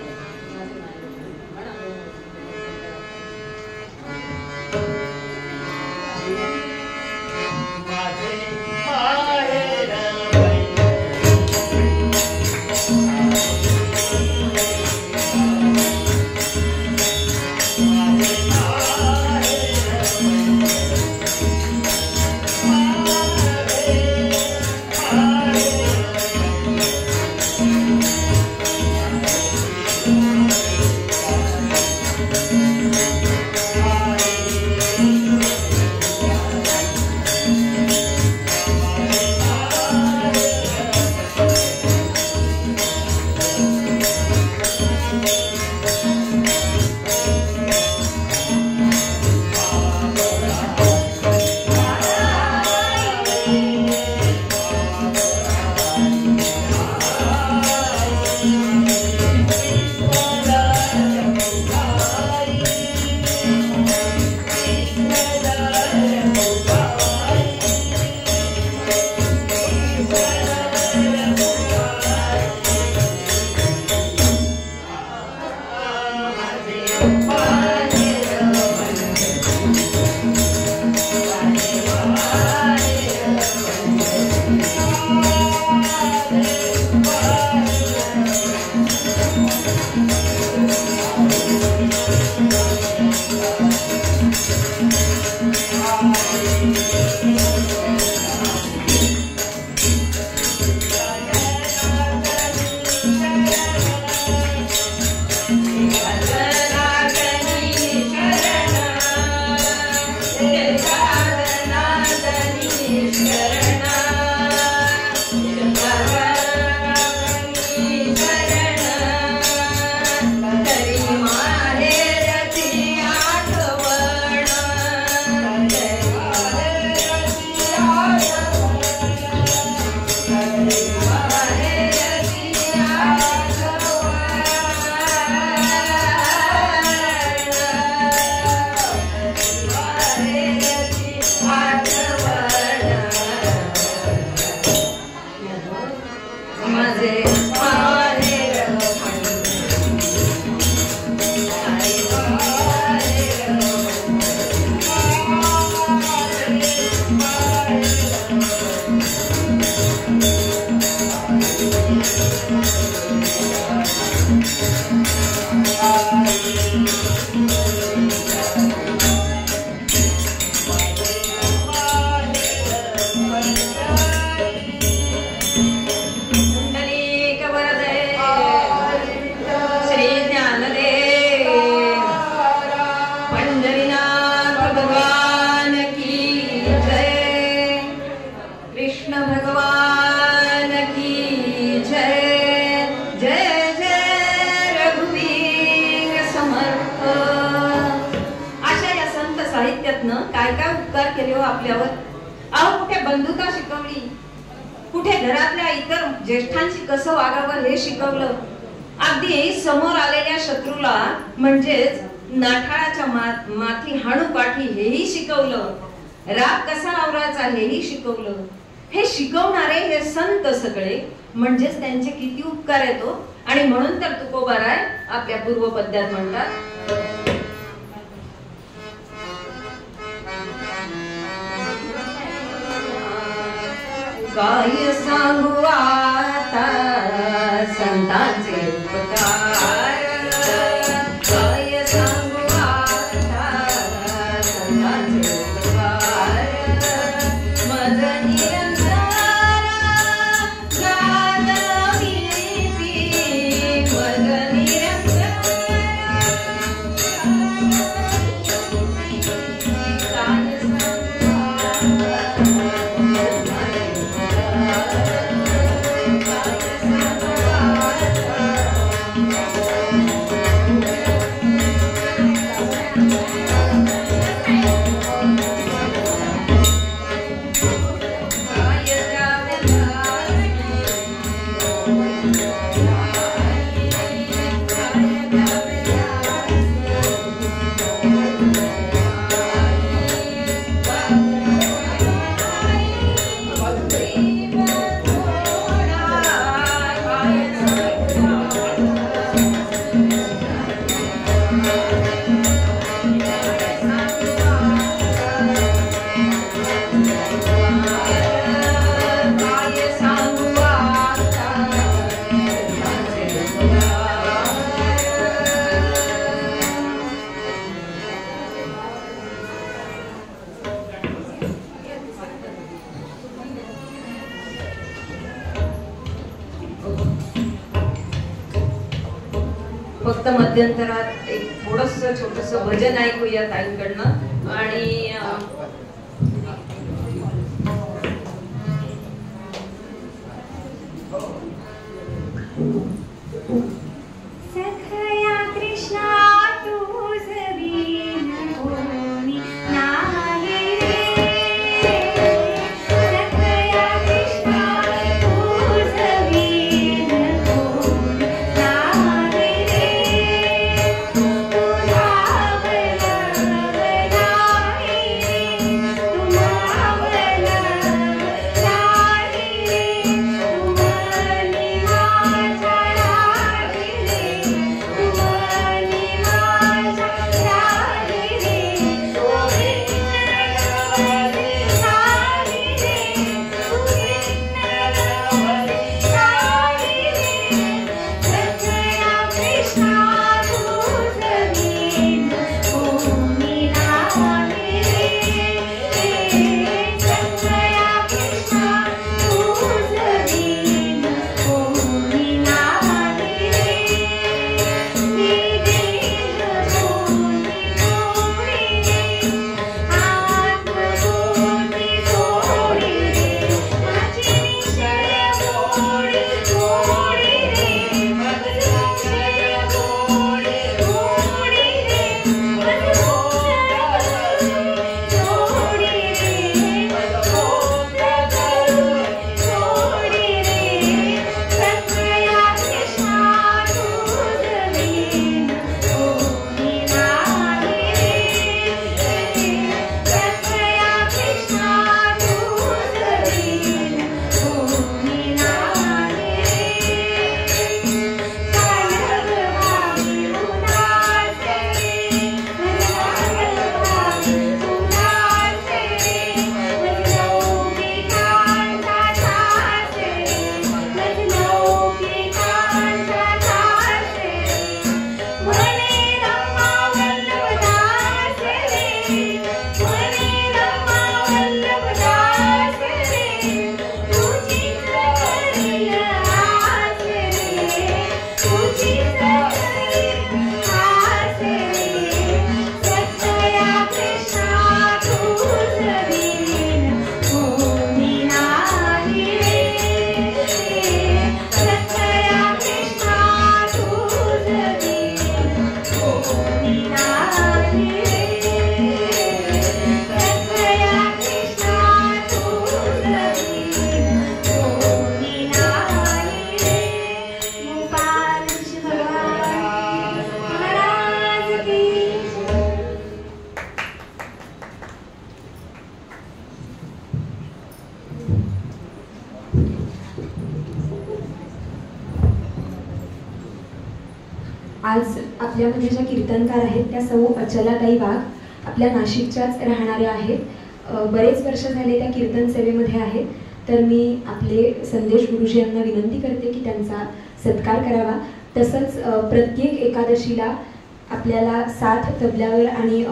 काय काय उपकार केले हो आपल्यावर. अहो कुठे बंधुता शिकवली, कुठे घरातल्या इतर ज्येष्ठांशी कसं वागावं हे शिकवलं. अगदी समोर आलेल्या शत्रूला म्हणजेच नाठाळाच्या माथी हाणू काठी हेही शिकवलं. राग कसा आवरायचा हेही शिकवलं. हे शिकवणारे हे संत सगळे म्हणजेच त्यांचे किती उपकार येतो. आणि म्हणून तर तुकोबाराय आपल्या पूर्वपद्यात म्हणतात, काय सांगू आता संतांचे उपकार, काय सांगू आता संतांचे उपकार. मज निरंतर गाजविती, मज निरंतर काय फक्त मध्यंतरात एक थोडस छोटस भजन ऐकूया ताईंकडनं. आणि सखया कृष्णा तुझ बिन कोणी नाही रे, सखया कृष्णा तुझ बिन कोणी नाही रे. तुझा बलव नाही, तुझा बलव नाही, तुम्ही माझ्या आज आपल्यामध्ये ज्या कीर्तनकार आहेत त्या सौ अचलाताई वाघ आपल्या नाशिकच्याच राहणाऱ्या आहेत. बरेच वर्ष झाले त्या कीर्तन सेवेमध्ये आहेत. तर मी आपले संदेश गुरुजी यांना विनंती करते की त्यांचा सत्कार करावा. तसंच प्रत्येक एकादशीला आपल्याला साथ तबल्यावर आणि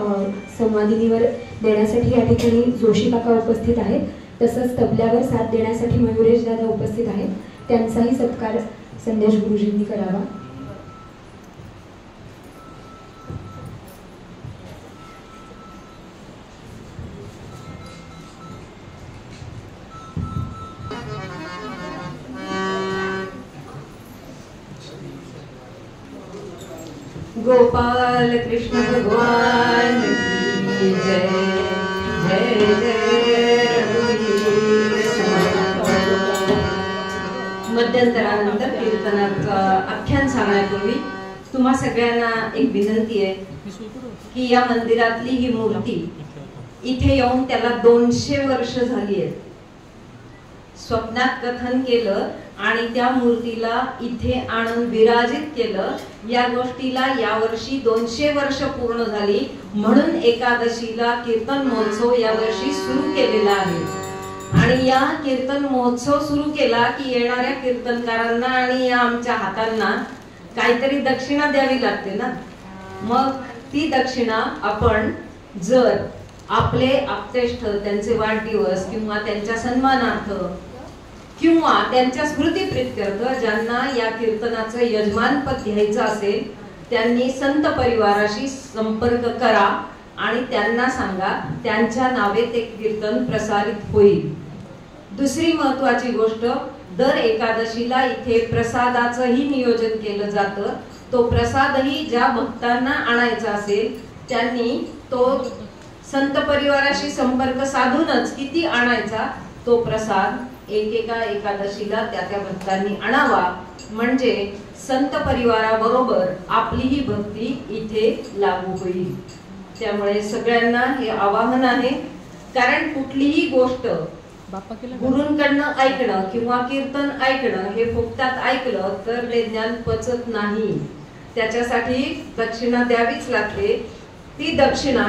संवादिनीवर देण्यासाठी या ठिकाणी जोशी काका उपस्थित आहेत. तसंच तबल्यावर साथ देण्यासाठी मयुरेश दादा उपस्थित आहेत. त्यांचाही सत्कार संदेश गुरुजींनी करावा. गोपाल कृष्ण भगवान की जय. जय जय रघुवीर समर्थ. मध्यंतरानंतर कीर्तनाचं आख्यान सांगण्यापूर्वी तुम्हा सगळ्यांना एक विनंती आहे की या मंदिरातली ही मूर्ती इथे येऊन त्याला 200 वर्ष झाली आहेत. स्वप्नात कथन केलं आणि त्या मूर्तीला इथे आणून विराजित केलं. या गोष्टीला यावर्षी 200 वर्ष पूर्ण झाली. म्हणून एकादशीला कीर्तन महोत्सव यावर्षी सुरू केलेला आहे. आणि या कीर्तन महोत्सव सुरू केला की येणाऱ्या कीर्तनकारांना आणि या आमच्या हातांना काहीतरी दक्षिणा द्यावी लागते ना. मग ती दक्षिणा आपण जर आपले आप्तेष्ट त्यांचे वाढदिवस किंवा त्यांच्या सन्मानार्थ किंवा त्यांच्या स्मृतीप्रीत्यर्थ ज्यांना या कीर्तनाचं यजमानपद घ्यायचं असेल त्यांनी संत परिवाराशी संपर्क करा आणि त्यांना सांगा त्यांच्या नावे ते कीर्तन प्रसारित होईल. दुसरी महत्वाची गोष्ट, दर एकादशीला इथे प्रसादाचंही नियोजन केलं जातं. तो प्रसादही ज्या भक्तांना आणायचा असेल त्यांनी तो संत परिवाराशी संपर्क साधूनच किती आणायचा तो प्रसाद एकेका एकादशीला त्या भक्तांनी आणावा. म्हणजे संत परिवाराबरोबर आपलीही भक्ती इथे लागू होईल. त्यामुळे सगळ्यांना हे आवाहन आहे. कारण कुठलीही गोष्ट गुरूंकडनं ऐकणं किंवा कीर्तन ऐकणं हे फुकटात ऐकलं तर ते ज्ञान पचत नाही. त्याच्यासाठी दक्षिणा द्यावीच लागते. ती दक्षिणा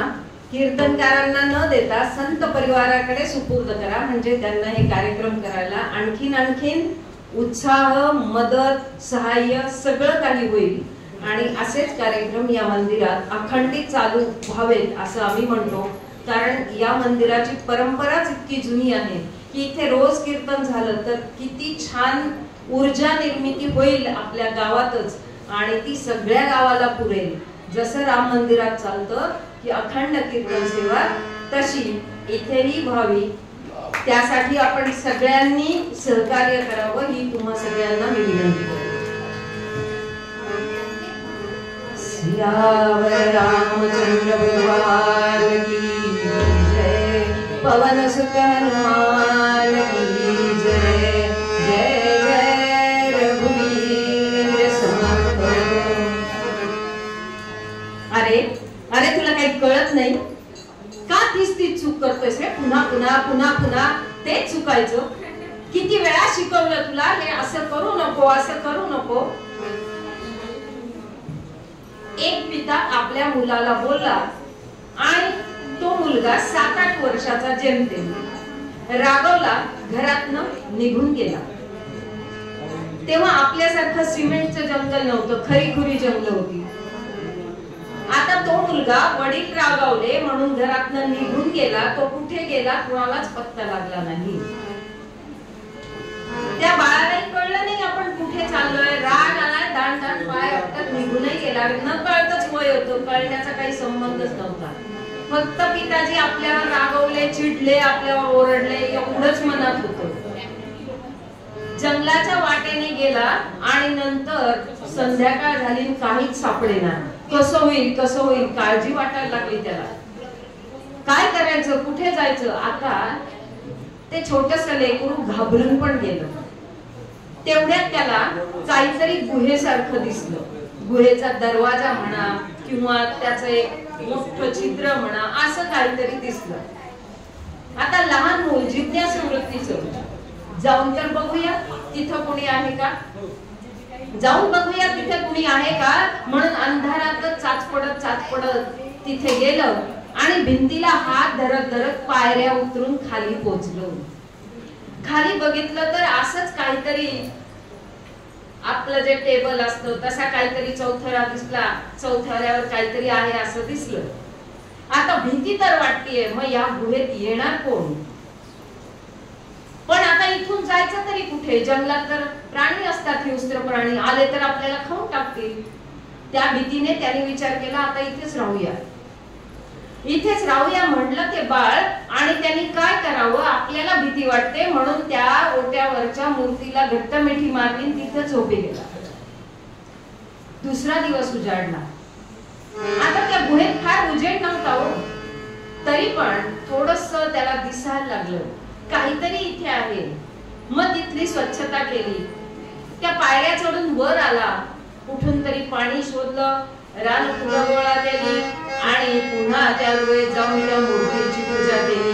कीर्तनकारांना न देता संत परिवाराकडे सुपूर्द करा. म्हणजे त्यांना हे कार्यक्रम करायला आणखीन उत्साह, मदत, सहाय्य सगळं काही होईल. आणि असेच कार्यक्रम या मंदिरात अखंडित चालू व्हावेत असं आम्ही म्हणतो. कारण या मंदिराची परंपराच इतकी जुनी आहे की इथे रोज कीर्तन झालं तर किती छान ऊर्जा निर्मिती होईल आपल्या गावातच आणि ती सगळ्या गावाला पुरेल. जसं राम मंदिरात चालतं की अखंड कीर्तन सेवा तशी इथेही व्हावी. त्यासाठी आपण सगळ्यांनी सहकार्य करावं ही तुम्हा सगळ्यांना मी विनंती करतो. सियावर रामचंद्र भगवान की जय. पवन सुत हनुमान की जय. जय जय रघुवीर समर्थ. अरे अरे तुला काही कळत नाही का? तीच चूक करतोयस रे. पुन्हा पुन्हा पुन्हा पुन्हा तेच चुकायचं. किती वेळा शिकवलं तुला हे असं करू नको, असं करू नको. एक पिता आपल्या मुलाला बोलला आणि तो मुलगा 7-8 वर्षाचा जेमतेम रागवला, घरातनं निघून गेला. तेव्हा आपल्यासारखं सिमेंटचं जंगल नव्हतं, खरीखुरी जंगल होती. आता तो मुलगा वडील रागावले म्हणून घरातनं निघून गेला. तो कुठे गेला कुणालाच पत्ता लागला नाही. त्या बाळालाही कळलं नाही आपण कुठे चाललोय. राग आलाय, दाण दाण पाय आपटत निघूनही गेला. न कळतच वय होतं, कळण्याचा काही संबंधच नव्हता. फक्त पिताजी आपल्यावर रागवले, चिडले, आपल्यावर ओरडले एवढंच मनात होतं. जंगलाच्या वाटेने गेला आणि नंतर संध्याकाळ झाली काहीच सापडेना. कसं होईल काळजी वाटायला लागली त्याला. काय करायचं, कुठे जायचं. आता ते छोटस लेकरू घाबरून पण गेलं. तेवढ्यात त्याला काहीतरी गुहेसारखं दिसलं. गुहेचा दरवाजा म्हणा किंवा त्याचं एक मोठं छिद्र म्हणा असं काहीतरी दिसलं. आता लहान मूल जिज्ञासू वृत्तीचं जाऊन तर बघूया तिथं कोणी आहे का. जाऊन बघूया तिथे कुणी आहे आहे का म्हणून अंधारातच चाचपडत तिथे गेलं आणि भिंतीला हात धरत पायऱ्या उतरून खाली पोहोचलो. खाली बघितलं तर असंच काहीतरी, आपलं जे टेबल असतं तसा काहीतरी चौथरा दिसला. चौथऱ्यावर काहीतरी आहे असं दिसलं. आता भीती तर वाटतेय, मग या गुहेत येणार कोण? पण आता इथून जायचं तरी कुठे? जंगलात तर प्राणी असतात, हिंस्त्र प्राणी, आले तर आपल्याला खाऊन टाकतील. त्या भीतीने त्याने विचार केला आता इथेच राहूया म्हटलं ते बाळ. आणि त्यांनी काय करावं, आपल्याला भीती वाटते म्हणून त्या ओट्यावरच्या मूर्तीला घट्ट मिठी मारली, तिथं झोपी गेला. दुसरा दिवस उजाडला. आता त्या गुहेत फार उजेड नव्हता हो, तरी पण थोडस त्याला दिसायला लागलं काहीतरी इथे आहे. मग तिथली स्वच्छता केली, त्या पायऱ्या चढून वर आला, कुठून तरी पाणी शोधलं, रान गोळा केली आणि पुन्हा त्या गुहेत जाऊन त्या मूर्तीची पूजा केली.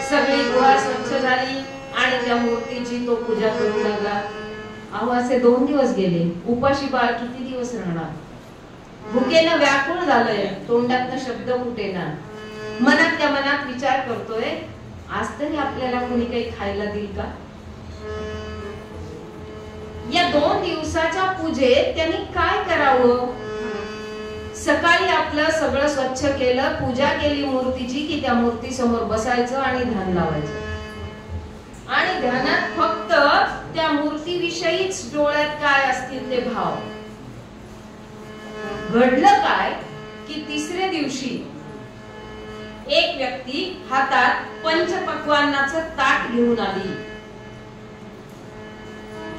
सगळी गुहा स्वच्छ झाली आणि त्या मूर्तीची तो पूजा करू लागला. अहो असे 2 दिवस गेले. उपाशी बाळ किती दिवस राहणार? भुकेनं व्याकुळ झालंय, तोंडातनं शब्द फुटेना. मनातल्या मनात विचार करतोय आज तरी आपल्याला कोणी काही खायला देईल का? या 2 दिवसाच्या पूजेत त्यांनी काय करावं? सकाळी आपलं सगळं स्वच्छ केलं, पूजा केली मूर्तीची की त्या मूर्ती समोर बसायचं आणि ध्यान लावायचं. आणि ध्यानात फक्त त्या मूर्तीविषयीच डोळ्यात काय असतील ते भाव. घडलं काय की तिसऱ्या दिवशी एक व्यक्ती हातात पंचपक्वान्नाचं ताट घेऊन आली.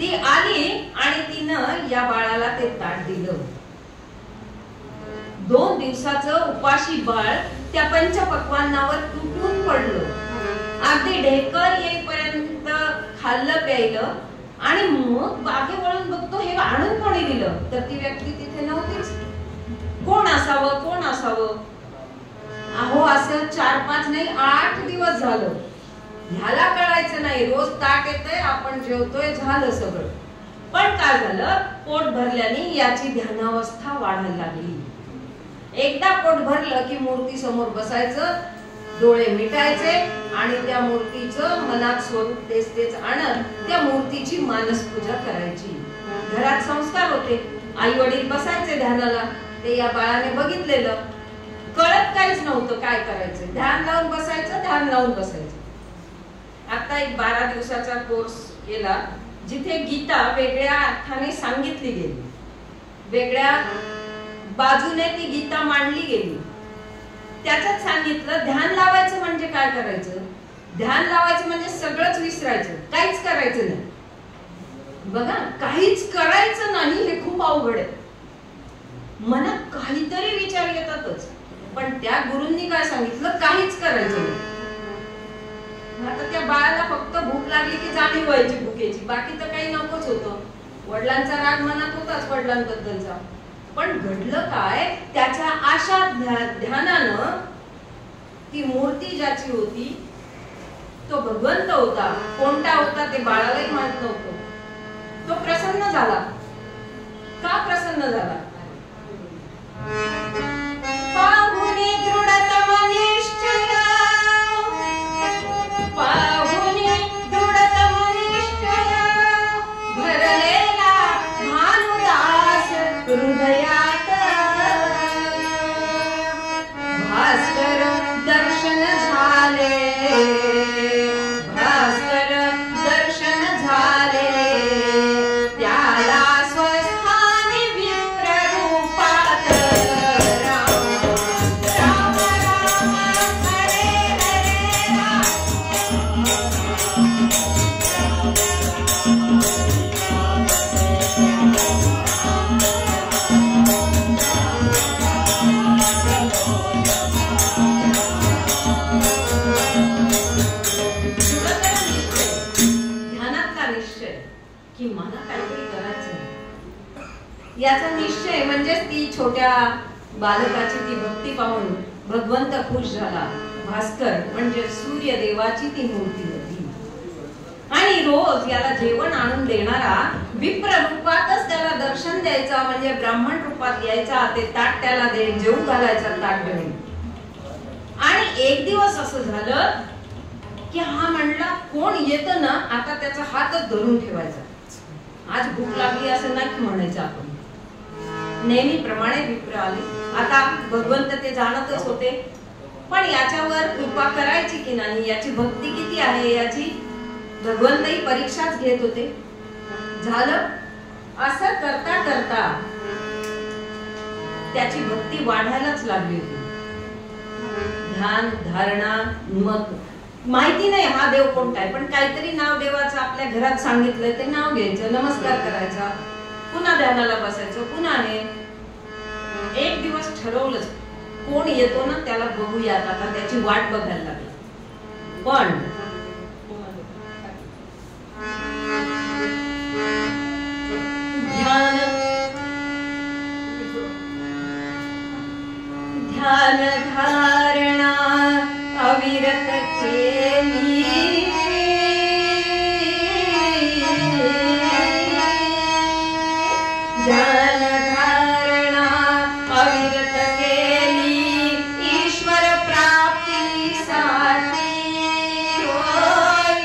ती आली आणि तिनं या बाळाला ते ताट दिलं. 2 दिवसाचं उपाशी बाळ त्या पंचपक्वान्नावर तुटून पडलं. अगदी ढेकर येईपर्यंत खाल्लं प्यायलं आणि मग बागे वळून बघतो हे आणून कोणी दिलं, तर ती व्यक्ती तिथे नव्हतीच. कोण असावं? अहो असं 4-5 नाही 8 दिवस झालं. ह्याला कळायचं नाही, रोज ताट येतंय, आपण जेवतोय, झालं सगळं. पण काय झालं, पोट भरल्याने याची ध्यानावस्था वाढायला लागली. एकदा पोट भरलं की मूर्ती समोर बसायचं, डोळे मिटायचे आणि त्या मूर्तीचं मनात स्वरूप तेच आणत त्या मूर्तीची मानसपूजा करायची. घरात संस्कार होते, आई वडील बसायचे ध्यानाला. ते या बाळाने बघितलेलं, कळत काहीच नव्हतं काय करायचं. ध्यान लावून बसायचं. आता एक 12 दिवसाचा कोर्स केला, जिथे गीता वेगळ्या अर्थाने सांगितली गेली, वेगळ्या बाजूने ती गीता मांडली गेली. त्याच्यात सांगितलं ध्यान लावायचं म्हणजे काय करायचं. ध्यान लावायचं म्हणजे सगळंच विसरायचं, काहीच करायचं नाही. बघा, काहीच करायचं नाही हे खूप अवघड आहे. मनात काहीतरी विचार येतातच, पण त्या गुरूंनी काय सांगितलं, काहीच करायचं नाही. आता त्या बाळाला फक्त भूक लागली की जाणीव व्हायची भुकेची, बाकी तर काही नकोच होतं. वडिलांचा राग मनात होताच वडिलांबद्दलचा. पण घडलं काय, त्याच्या आशा ध्यानानं ती मूर्ती ज्याची होती तो भगवंत होता. कोणता होता ते बाळालाही माहित नव्हतं. तो प्रसन्न झाला. का प्रसन्न झाला? पाहुनी दृढतम निश्चय, पाहुनी दृढतम निश्चय, भरलेला भानुदास हृदयात, भास्कर दर्शन झाले, भास्कर दर्शन झाले, त्याला स्वस्थानी विप्र रूपात, राम राम राम हरे हरे राम. ध्यानातला निश्चय की मला काहीतरी करायचं. याचा निश्चय म्हणजे ती छोट्या बालकाची ती भक्ती पाहून भगवंत खुश झाला. भास्कर म्हणजे सूर्यदेवाची ती मूर्ती होती आणि रोज याला जेवण आणून देणारा विप्र रूपातच त्याला दर्शन द्यायचं, म्हणजे ब्राह्मण रूपात यायचा, ते ताट त्याला जेवू घालायचं ताट घेऊन. आणि एक दिवस असं झालं की हा म्हणला कोण येतं ना आता त्याचा हातच धरून ठेवायचा. आज भूक लागली असं नाही म्हणायचं आपण. नेहमीप्रमाणे विप्र आले. आता भगवंत ते जाणतच होते, पण याच्यावर कृपा करायची की नाही, याची भक्ती किती आहे याची भगवंतही परीक्षाच घेत होते. झालं असं करता करता त्याची भक्ती वाढायलाच लागली होती. ध्यान धारणा, मग माहिती नाही हा देव कोणता आहे, पण काहीतरी नाव देवाचं आपल्या घरात सांगितलंय ते नाव घ्यायचं, नमस्कार करायचा, पुन्हा ध्यानाला बसायचं, पुन्हा हे. एक दिवस ठरवलंच कोण येतो ना त्याला बघूयात, आता त्याची वाट बघायला लागली. पण ध्यान धारणा अविरत केली, ध्यान धारणा अविरत केली ईश्वर प्राप्तीसाठी,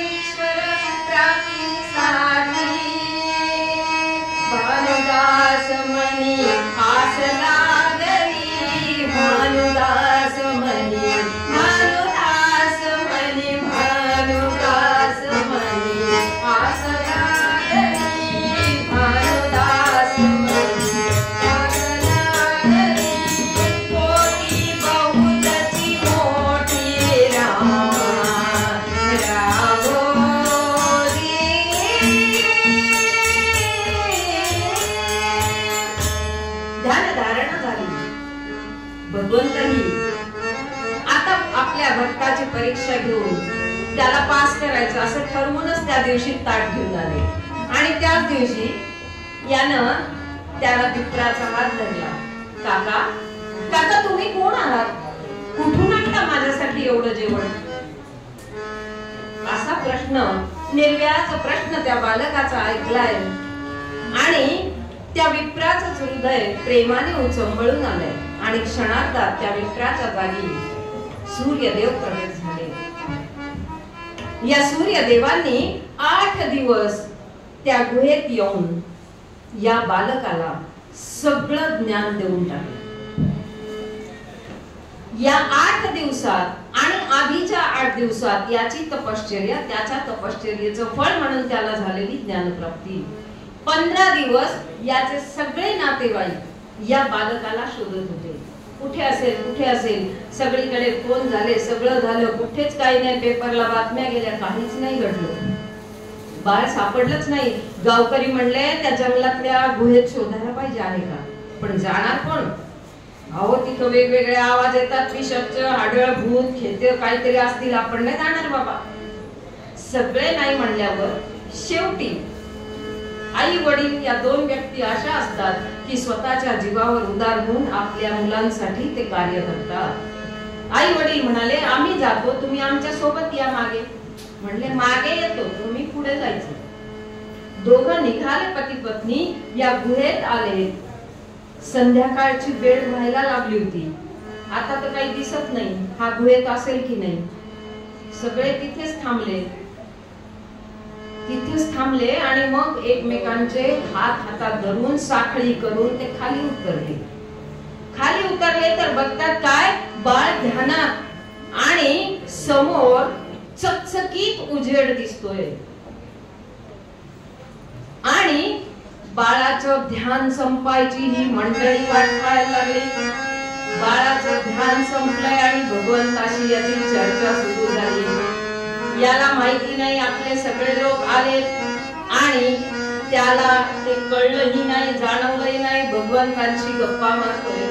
ईश्वर प्राप्तीसाठी. भानुदास मनी आस लागली, भानुदास मनी, भानुदास मनी, भानुदास मनी आस लागली, भानुदास मनी आस लागली. कोटी बहुतची मोठी रामा रावोरी. ध्यान धारणा झाली. भगवंतही आता आपल्या भक्ताची परीक्षा घेऊन त्याला पास करायचं असं ठरवूनच त्या दिवशी ताट घेऊन आले. आणि त्याच दिवशी यानं त्याला विप्राचा हात धरला. काका काका तुम्ही कोण आहात, कुठून आणला माझ्यासाठी एवढं जेवण, असा प्रश्न, निर्व्याज प्रश्न त्या बालकाचा ऐकलाय. आणि त्या विप्राचं हृदय प्रेमाने उचंबळून आलंय. आणि क्षणार्धात त्या विप्राच्या जागी सूर्यदेव प्रकट झाले. या सूर्यदेवांनी 8 दिवस त्या गुहेत येऊन या बालकाला सगळं ज्ञान देऊन टाकलं. या 8 दिवसात आणि आधीच्या 8 दिवसात याची तपश्चर्या, त्याच्या तपश्चर्येचं फळ म्हणून त्याला झालेली ज्ञानप्राप्ती. 15 दिवस याचे सगळे नातेवाईक या बालकाला शोधत होते. कुठे असेल कुठे असेल, सगळीकडे फोन झाले, सगळं झालं, कुठेच काही नाही, पेपरला बातम्या गेल्या, काहीच नाही घडलं. बाळ सापडलंच नाही. गावकरी म्हणले त्या जंगलातल्या गुहेत शोधायला पाहिजे आहे का, पण जाणार कोण? अहो तिथं वेगवेगळे आवाज येतात, पिशाच, आढळ, भूत, खेते काहीतरी असतील, आपण नाही जाणार बाबा. सगळे नाही म्हणल्यावर शेवटी आई वडील या 2 व्यक्ती अशा असतात की स्वतःच्या जीवावर उदार होऊन आपल्या मुलांसाठी ते कार्य करतात. आई वडील म्हणाले आम्ही जातो, तुम्ही आमच्या सोबत या मागे. म्हणले मागे येतो, तुम्ही पुढे जायचं. दोघं निघाले पती पत्नी, या गुहेत आले. संध्याकाळची वेळ व्हायला लागली होती. आता तर काही दिसत नाही, हा गुहेत असेल की नाही. सगळे तिथेच थांबले आणि मग एकमेकांचे हात हातात धरून साखळी करून ते खाली उतरले तर बघतात काय, बाळ ध्यानात आणि समोर चकचकीत उजेड दिसतोय. आणि बाळाचं ध्यान संपायची ही मंडळी वाट पाहायला लागली. बाळाचं ध्यान संपलंय आणि भगवंताशी याची चर्चा सुरू झाली. याला माहिती नाही आपले सगळे लोक आले आणि त्याला ते कळलंही नाही, जाणवलंही नाही, भगवंतांशी गप्पा मारतोय.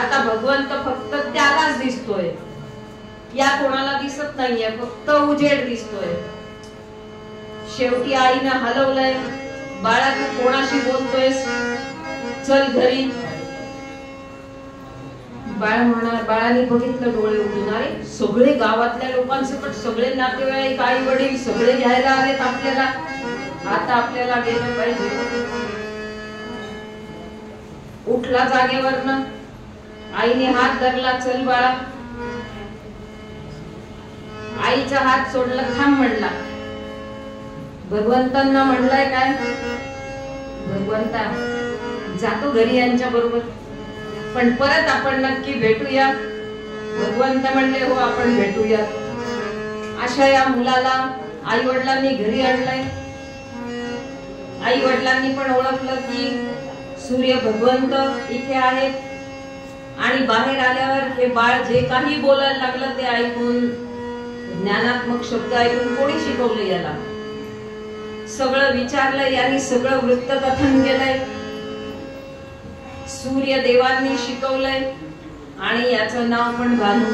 आता भगवंत फक्त त्यालाच दिसतोय, या कोणाला दिसत नाहीये, फक्त उजेड दिसतोय. शेवटी आईनं हलवलंय, बाळा तू कोणाशी बोलतोयस, चल घरी. बाळाने बघितलं डोळे उघडून, अरे सगळे गावातल्या लोकांसकट सगळे नातेवाईक, आई वडील सगळे घ्यायला आलेत आपल्याला. आता आपल्याला गेलं पाहिजे. उठला जागेवरनं, आईने हात धरला, चल बाळा. आईचा हात सोडला, थांब म्हणला. भगवंतांना म्हणलाय काय, भगवंता जातो घरी यांच्या बरोबर, पण परत आपण नक्की भेटूया. भगवंत म्हणले हो आपण भेटूया. अशा या मुलाला आई वडिलांनी घरी आणलंय. आई वडिलांनी पण ओळखलं की सूर्य भगवंत इथे आहेत, आणि बाहेर आल्यावर हे बाळ जे काही बोलायला लागलं ते ऐकून, ज्ञानात्मक शब्द ऐकून कोणी शिकवलं याला, सगळं विचारलं, यांनी सगळं वृत्तकथन केलंय, सूर्य देवांनी शिकवलंय, आणि याचं नाव पण भानू,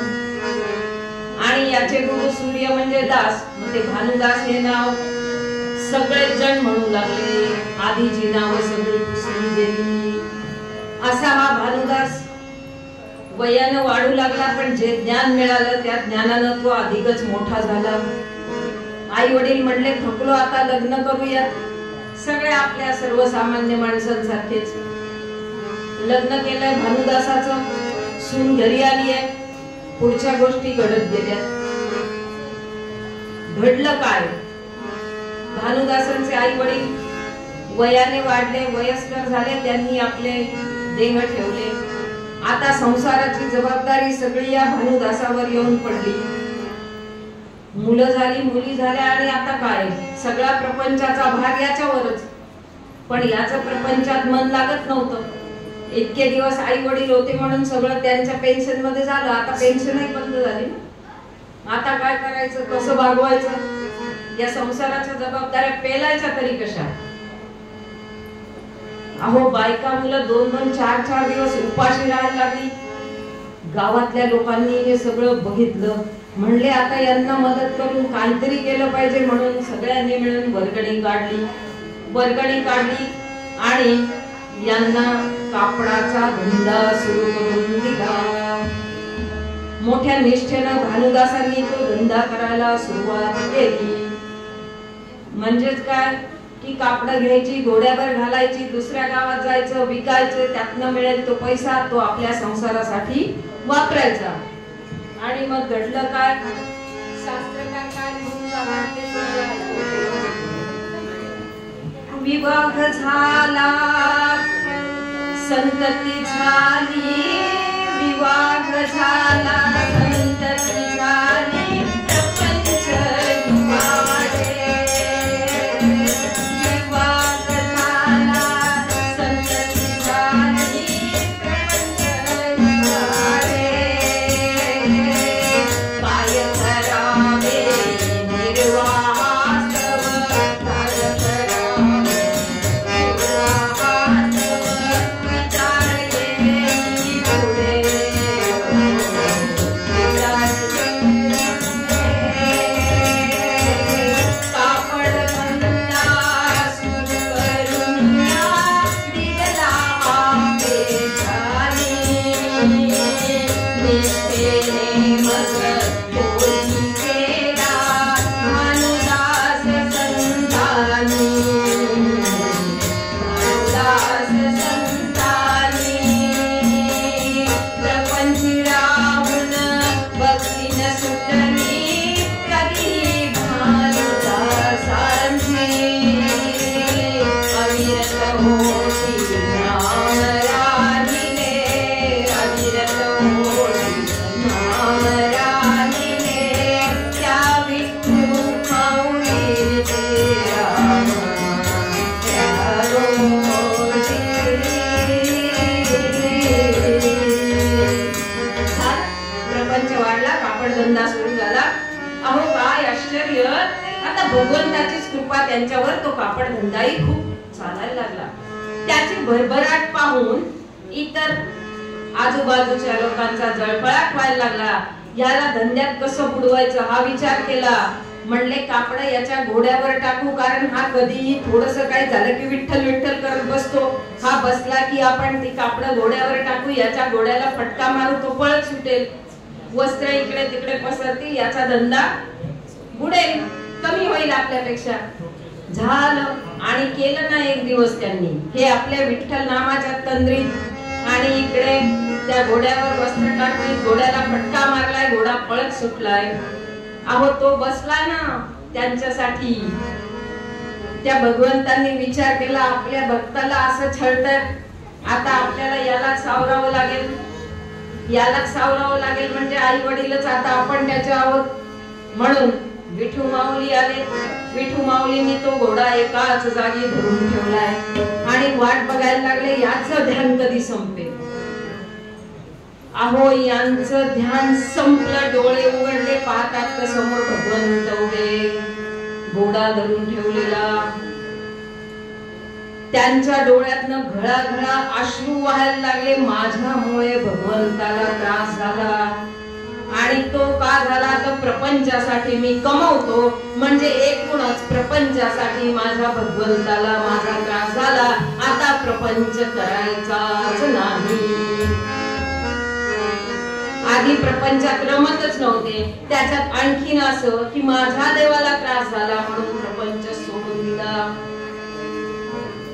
आणि याचे गुरु सूर्य म्हणजे दास, मग ते भानुदास हे नाव सगळेच जण म्हणू लागले. आधीची नावं सगळी पुसली गेली. असा हा भानुदास वयानं वाढू लागला, पण जे ज्ञान मिळालं त्या ज्ञानानं तो अधिकच मोठा झाला. आई वडील म्हणले थकलो आता लग्न करूया. सगळे आपल्या सर्वसामान्य माणसांसारखेच लग्न केलंय भानुदासाचं. सून घरी आली आहे. पुढच्या गोष्टी घडत गेल्या. घडलं काय, भानुदासांचे आई वडील वयाने वाढले, वयस्कर झाले, त्यांनी आपले देह ठेवले. आता संसाराची जबाबदारी सगळी या भानुदासावर येऊन पडली. मुलं झाली, मुली झाल्या, आणि आता काय, सगळा प्रपंचाचा भार याच्यावरच. पण याचं प्रपंचात मन लागत नव्हतं. इतके दिवस आई वडील होते म्हणून सगळं त्यांच्या पेन्शन मध्ये झालं. आता पेन्शनही बंद झाली. आता काय करायचं, कसं भागवायचं, या संसाराच्या जबाबदाऱ्या पेलायच्या तरी कशा. अहो बायका मुलं 2-2, 4-4 दिवस उपाशी राहायला लागली. गावातल्या लोकांनी हे सगळं बघितलं. म्हणले आता यांना मदत करून काहीतरी केलं पाहिजे, म्हणून सगळ्यांनी मिळून वर्गणी काढली. आणि यांना कापडाचा धंदा सुरू करून दिला. मोठ्या निष्ठेनं भानुदासांनी तो धंदा करायला सुरुवात केली. म्हणजेच काय की कापड घ्यायची, घोड्यावर घालायची, दुसऱ्या गावात जायचं, विकायचं, त्यातनं मिळेल तो पैसा तो आपल्या संसारासाठी वापरायचा. आणि मग घडलं काय, शास्त्रकार काय म्हणून जाणार. विवाह झाला, संतती झाली, विवाह झाला, संतती झाली, प्रपंच वाढे. विवाह झाला, संतती झाली, प्रपंच वाढे. काय करावे निर्वाहास्तव, काय करावे भगवंताचीच कृपा त्यांच्यावर तो कापड धंदाही खूप चालायला लागला. त्याची भरभराट पाहून इतर आजूबाजूच्या लोकांचा जळफळाट व्हायला लागला. याला धंद्यात कसं बुडवायचं हा विचार केला. म्हणले कापड याच्या घोड्यावर टाकू, कारण हा कधीही थोडस काय झालं की विठ्ठल विठ्ठल करत बसतो. हा बसला की आपण ती कापड घोड्यावर टाकू, याच्या घोड्याला फटका मारू, तो पळत सुटेल. वस्त्र इकडे तिकडे पसरतील, याचा धंदा बुडेल, कमी होईल आपल्यापेक्षा. झालं आणि केलं ना एक दिवस त्यांनी हे आपल्या विठ्ठल नामाच्या तंद्रीत आणि इकडे त्या घोड्यावर वस्त्र टाकली, घोड्याला फटका मारलाय, घोडा पळत सुटलाय. अहो तो बसला ना त्यांच्यासाठी. त्या भगवंतांनी विचार केला आपल्या भक्ताला असं छळतात, आता आपल्याला याला सावरावं लागेल, याला सावरावं लागेल म्हणजे आई वडीलच आता आपण त्याचे आहोत. म्हणून विठू माऊली आले. विठू माऊलींनी तो घोडा एकाच जागी धरून ठेवलाय आणि वाट बघायला लागले याचं ध्यान कधी संपेल. अहो यांचं ध्यान संपलं, डोळे उघडले, पाहतात तर समोर भगवंत उभे, घोडा धरून ठेवलेला. त्यांच्या डोळ्यातनं घळाघळा अश्रू व्हायला लागले. माझ्यामुळे भगवंताला त्रास झाला आणि तो का झाला तर प्रपंचासाठी मी कमवतो म्हणजे एकूणच प्रपंचासाठी माझ्या भगवंताला माझा त्रास झाला. आता प्रपंच करायचाच नाही. आधी प्रपंचात रमतच नव्हते, त्याच्यात आणखीन असं की माझ्या देवाला त्रास झाला म्हणून प्रपंच सोडून दिला.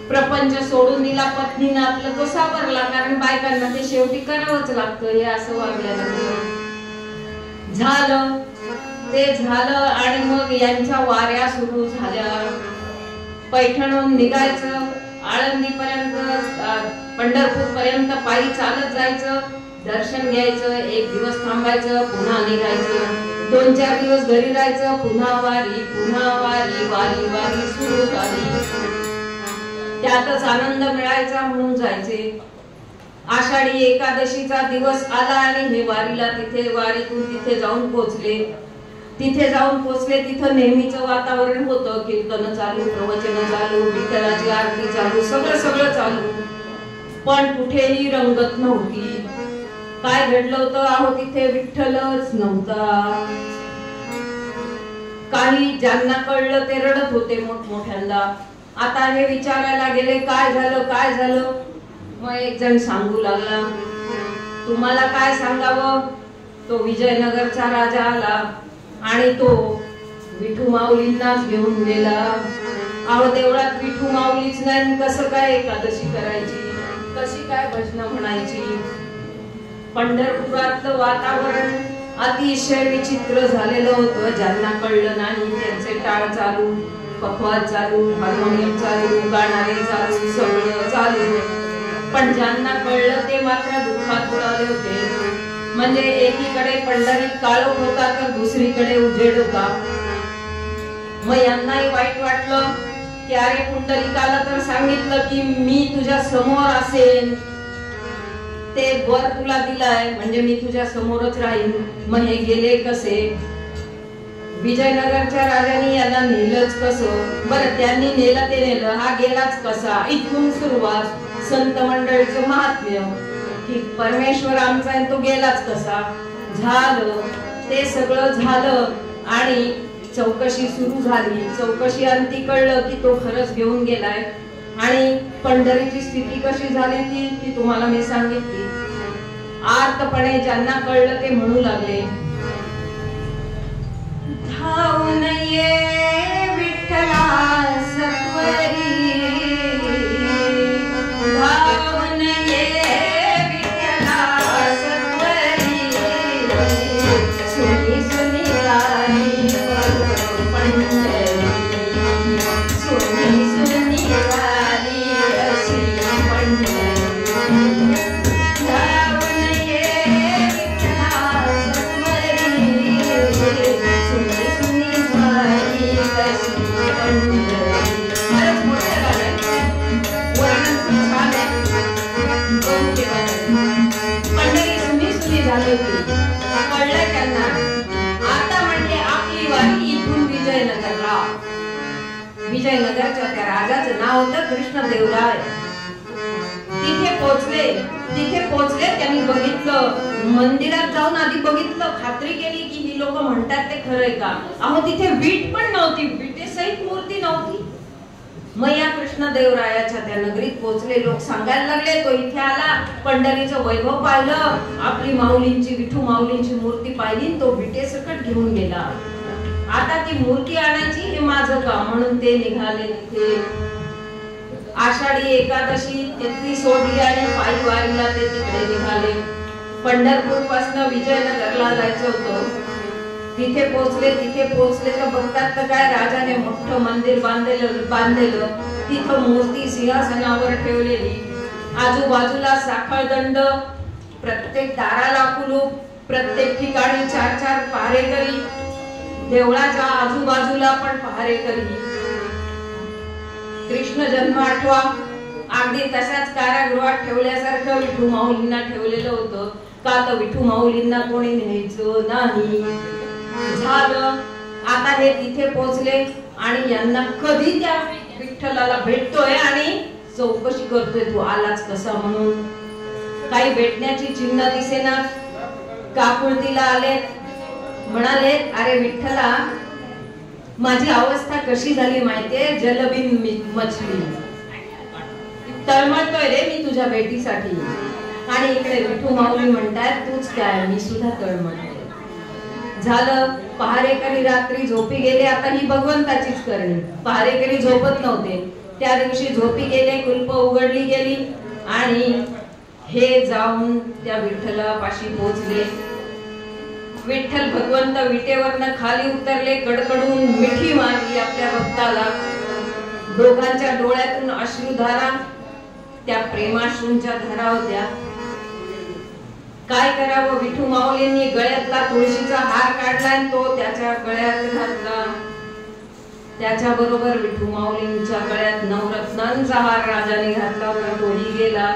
प्रपंच सोडून दिला. पत्नीनं आपलं तो सावरला, कारण बायकांना ते शेवटी करावंच लागतं. हे असं वागल्यानंतर झालं ते झालं आणि मग यांच्या वाऱ्या सुरू झाल्या. पैठणहून निघायचं, आळंदी पर्यंत, पंढरपूर पर्यंत पायी चालत जायचं, दर्शन घ्यायचं, एक दिवस थांबायचं, पुन्हा निघायचं, 2-4 दिवस घरी राहायचं, पुन्हा वारी, वारी वारी सुरू झाली. त्यातच आनंद मिळायचा म्हणून जायचे. आषाढी एकादशीचा दिवस आला आणि हे वारीला वारीतून तिथे जाऊन पोहोचले. तिथं नेहमीचं वातावरण होतं, कीर्तन चालू, प्रवचन चालू, विठ्ठलाची आरती चालू, सगळं चालू, पण कुठेही रंगत नव्हती. काय घडलं होतं? अहो तिथे विठ्ठलच नव्हता. काही ज्यांना कळलं ते रडत होते मोठमोठ्यांदा. आता हे विचारायला गेले काय झालं. मग एक जण सांगू लागला. तुम्हाला काय सांगावं, तो विजयनगरचा राजा आला आणि तो विठू माऊलींनाच घेऊन गेला. अहो देवळात विठू माऊलीच नाही, कसं काय एकादशी करायची, कशी काय भजनं म्हणायची. पंढरपुरातलं वातावरण अतिशय विचित्र झालेलं होतं. ज्यांना कळलं नाही त्यांचे टाळ चालू, पखवाज चालू, हार्मोनियम चालू, गाणारे चालू, सगळं चालू. पण ज्यांना कळलं ते मात्र दुःखात बुडाले होते. म्हणजे एकीकडे पंढरीत काळोख होता तर दुसरीकडे उजेड होता. मग यांनाही वाईट वाटलं की अरे पुंडलिकाला तर सांगितलं की मी तुझ्या समोर असेन, ते वर तुला दिलाय म्हणजे मी तुझ्या समोरच राहीन. मग हे गेले कसे? विजयनगरच्या राजांनी याला नेलंच कसं? बरं त्यांनी नेलं ते नेलं, हा गेलाच कसा? इथून सुरुवात. संत मंडळीचं महात्म्य की परमेश्वर आमचा आहे तो गेलाच कसा? झालं ते सगळं झालं आणि चौकशी सुरू झाली. चौकशी अंती कळलं की तो खरंच घेऊन गेलाय. आणि पंढरीची स्थिती कशी झाली ती की तुम्हाला मी सांगितली. आर्तपणे ज्यांना कळलं ते म्हणू लागले, धावून ये विठ्ठला सत्वरी, धावून ये विठ्ठला सत्वरी, सुनी सुनी गाणी पंढरी, सुनी सुनी गाणी अशी पंढरी. कळलं त्यांना. आता म्हणले आपली वारी इथून विजयनगरला. विजयनगरच्या त्या राजाचं नाव होतं कृष्णदेवराय. तिथे पोहोचले त्यांनी बघितलं, मंदिरात जाऊन आधी बघितलं, खात्री केली की ही लोक म्हणतात ते खरंय का. अहो तिथे वीट पण नव्हती, विटेसहित मूर्ती नव्हती. मग या कृष्णदेवरायाच्या त्या नगरीत पोहोचले. लोक सांगायला लागले तो इथे आला, पंढरीचं वैभव पाहिलं, आपली माऊलींची विठू माऊलींची मूर्ती पाहिली, तो विटेसकट घेऊन गेला. आता ती मूर्ती आणायची हे माझं काम, म्हणून ते निघाले तिथे. आषाढी एकादशी तिथली सोडली आणि पायी वारीला ते तिकडे निघाले. पंढरपूर पासून विजयनगरला जायचं होतं. तिथे पोहोचले तर बघतात तर काय, राजाने मोठं मंदिर बांधलेलं. तिथं मूर्ती सिंहासनावर ठेवलेली, आजूबाजूला साखळदंड, प्रत्येक दाराला कुलूप, प्रत्येक ठिकाणी 4-4 पहारेकरी, देवळाच्या आजूबाजूला पण पहारेकरी. कृष्ण जन्म आठवा अगदी तशाच कारागृहात ठेवल्यासारखं विठू माऊलींना ठेवलेलं होतं. का तर विठू माऊलींना कोणी न्यायचं नाही. झालं आता हे तिथे पोहोचले आणि यांना कधी त्या विठ्ठलाला भेटतोय आणि चौकशी करतोय, तू आलाच कसा म्हणून. काही भेटण्याची चिन्ह दिसेना. काकुळतीला आले, म्हणाले अरे विठ्ठला, माझी अवस्था कशी झाली माहितीये, जलबिन मछली, तळमळतोय रे मी तुझ्या भेटीसाठी. आणि इकडे विठू माऊली म्हणतात तूच काय, मी सुद्धा तळमळते. झालं पहारेकरी रात्री झोपी गेले. आता ही भगवंताचीच करणी. पहारेकरी झोपत नव्हते. त्या दिवशी झोपी गेले, कुलप उघडली गेली आणि हे जाऊन त्या विठ्ठलापाशी पोहोचले. विठ्ठल भगवंत विटेवरनं खाली उतरले, कडकडून मिठी मारली आपल्या भक्ताला. दोघांच्या डोळ्यातून अश्रुधारा, त्या प्रेमाश्रूंच्या धारा होत्या. काय करावं, विठू माऊलींनी गळ्यातला तुळशीचा हार काढला आणि तो त्याच्या गळ्यात घातला. त्याच्या बरोबर विठू माऊलींच्या गळ्यात नवरत्नांचा हार राजाने घातला होता, तोही गेला.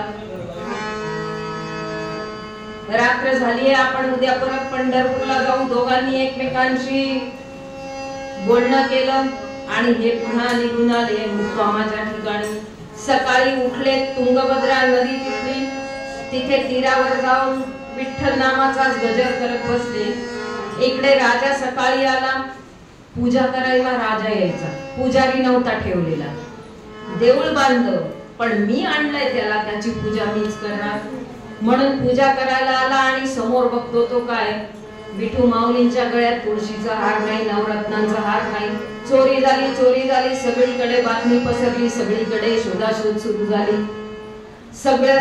रात्र झालीये, आपण उद्या परत पंढरपूरला जाऊ. दोघांनी एकमेकांशी बोलणं केलं आणि हे पुन्हा निघून आले मुक्कामाच्या ठिकाणी. सकाळी उठले, तुंगभद्रा नदी तिथली, तिथे तीरावर जाऊन विठ्ठल नामाचाच गजर करत बसले. इकडे राजा सकाळी आला. पूजा करायला राजा यायचा, पुजारी नव्हता ठेवलेला. देऊळ बांधलं पण मी आणलंय त्याला, त्याची पूजा मीच करणार म्हणून पूजा करायला आला. आणि समोर बघतो तो काय, विठू माऊलींच्या गळ्यात तुळशीचा हार नाही, नवरत्नांचा हार नाही. चोरी झाली. सगळीकडे बातमी पसरली, सगळीकडे शोधाशोध सुरू झाली. सगळं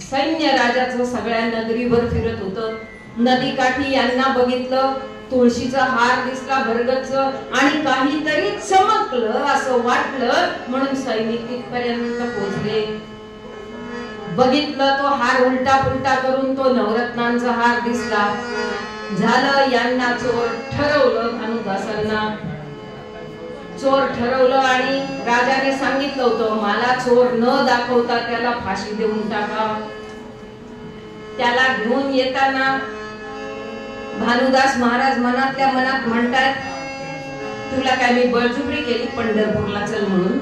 सैन्य राजाचं सगळ्या नगरीवर फिरत होतं. नदीकाठी यांना बघितलं, तुळशीचा हार दिसला भरगच्च आणि काहीतरी चमकलं असं वाटलं म्हणून सैनिक तिथपर्यंत पोहोचले. बघितलं तो हार उलटा पुलटा करून तो नवरत्नांचा हार दिसला. झालं यांना चोर ठरवलं, भानुदासांना चोर ठरवलं आणि राजाने सांगितलं होतं मला चोर न दाखवता त्याला फाशी देऊन टाका. त्याला घेऊन येताना भानुदास महाराज मनातल्या मनात म्हणतात तुला काय मी बळजुबरी केली पंढरपूरला चल म्हणून?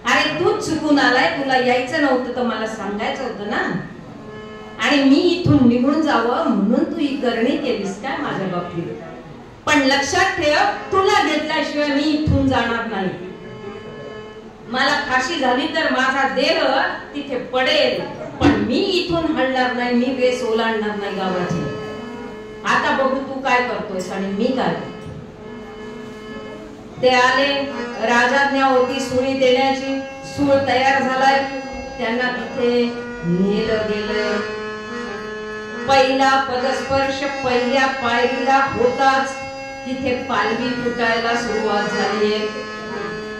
अरे तूच चुकून आलाय, तुला यायचं नव्हतं तर मला सांगायचं होतं ना. आणि मी इथून निघून जावं म्हणून तू ही करणी केलीस काय माझ्या बाबतीत? पण लक्षात ठेव, तुला घेतल्याशिवाय मी इथून जाणार नाही. मला फाशी झाली तर माझा देह तिथे पडेल, पण मी इथून हलणार नाही, मी वेस ओलांडणार नाही गावाची. आता बघू तू काय करतोयस आणि मी काय. ते आले, राजाज्ञा होती सुळी देण्याची. सूळ तयार झालाय, त्यांना तिथे नेलं गेलं. पहिला पदस्पर्श पहिल्या पायरीला होताच तिथे पालवी फुटायला सुरुवात झालीये.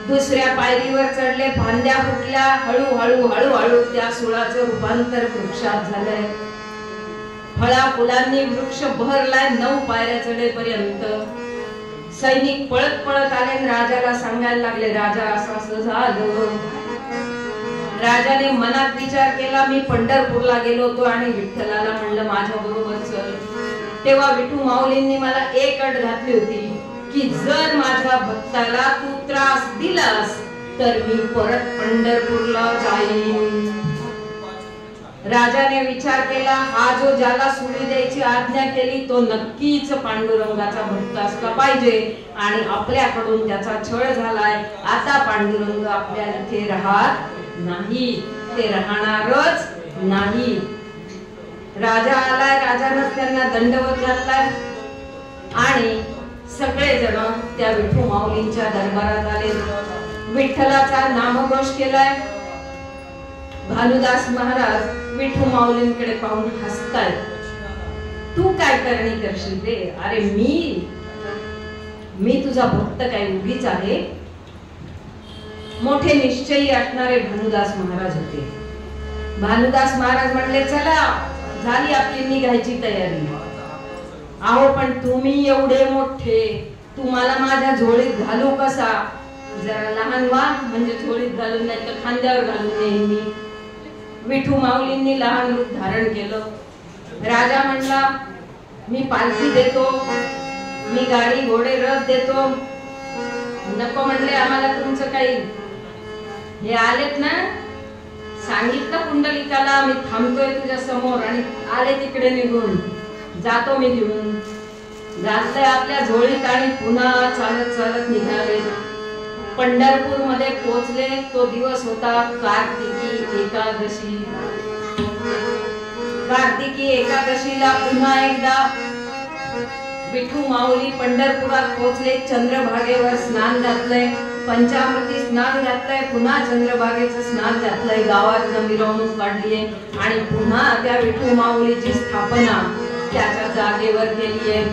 दुसऱ्या पायरीवर चढले, फांद्या फुटल्या. हळूहळू त्या सुळाचं रूपांतर वृक्षात झालंय. फळा फुलांनी वृक्ष बहरलाय 9 पायऱ्या चढेपर्यंत. सैनिक पळत पळत आले, राजाला सांगायला लागले राजा असं झालं. राजाने मनात विचार केला, मी पंढरपूरला गेलो होतो आणि विठ्ठलाला म्हणलं माझ्या बरोबर चल. तेव्हा विठू माऊलींनी मला एक अट घातली होती की जर माझ्या भक्ताला तू त्रास दिलास तर मी परत पंढरपूरला जाईन. राजाने विचार केला, हा जो ज्याला सुळी द्यायची आज्ञा केली तो नक्कीच पांडुरंगाचा भक्त असला पाहिजे आणि आपल्याकडून त्याचा छळ झालाय. आता पांडुरंग आपल्या इथे राहत नाही, ते राहणारच नाही. राजा आलाय, राजानं त्यांना दंडवत घातलाय आणि सगळेजण त्या विठू माऊलींच्या दरबारात आले. विठ्ठलाचा नामघोष केलाय. भानुदास महाराज विठू माऊलींकडे पाहून हसतायत. तू काय करणी करशील रे? अरे मी तुझा भक्त काय उगीच आहे? मोठे निश्चयी असणारे भानुदास महाराज होते. भानुदास महाराज म्हणले, चला झाली आपली निघायची तयारी. अहो पण तुम्ही एवढे मोठे, तुम्हाला माझ्या झोळीत घालू कसा? जरा लहान व्हा म्हणजे झोळीत घालून, नाही तर खांद्यावर घालून येईन मी. विठू माऊलींनी लहान रूप धारण केलं. राजा म्हणला, मी पालखी देतो, मी गाडी घोडे रथ देतो. नको म्हणले, आम्हाला तुमचं काही. हे आलेत ना, सांगितलं पुंडलिकाला मी थांबतोय तुझ्या समोर, आणि आले तिकडे निघून. जातो मी घेऊन. घातलंय आपल्या झोळीत आणि पुन्हा चालत चालत निघाले. पंढरपूर मध्ये पोहोचले. तो दिवस होता कार्तिकी एकादशी. कार्तिकी एकादशीला पुन्हा एकदा विठू माऊली पंढरपुरात पोहोचले. चंद्रभागेवर स्नान घातलंय, पंचामृती स्नान घातलंय, पुन्हा चंद्रभागेचं स्नान घातलंय. गावात मिरवणूक काढलीये आणि पुन्हा त्या विठू माऊलीची स्थापना त्याच्या जागेवर केली आहे.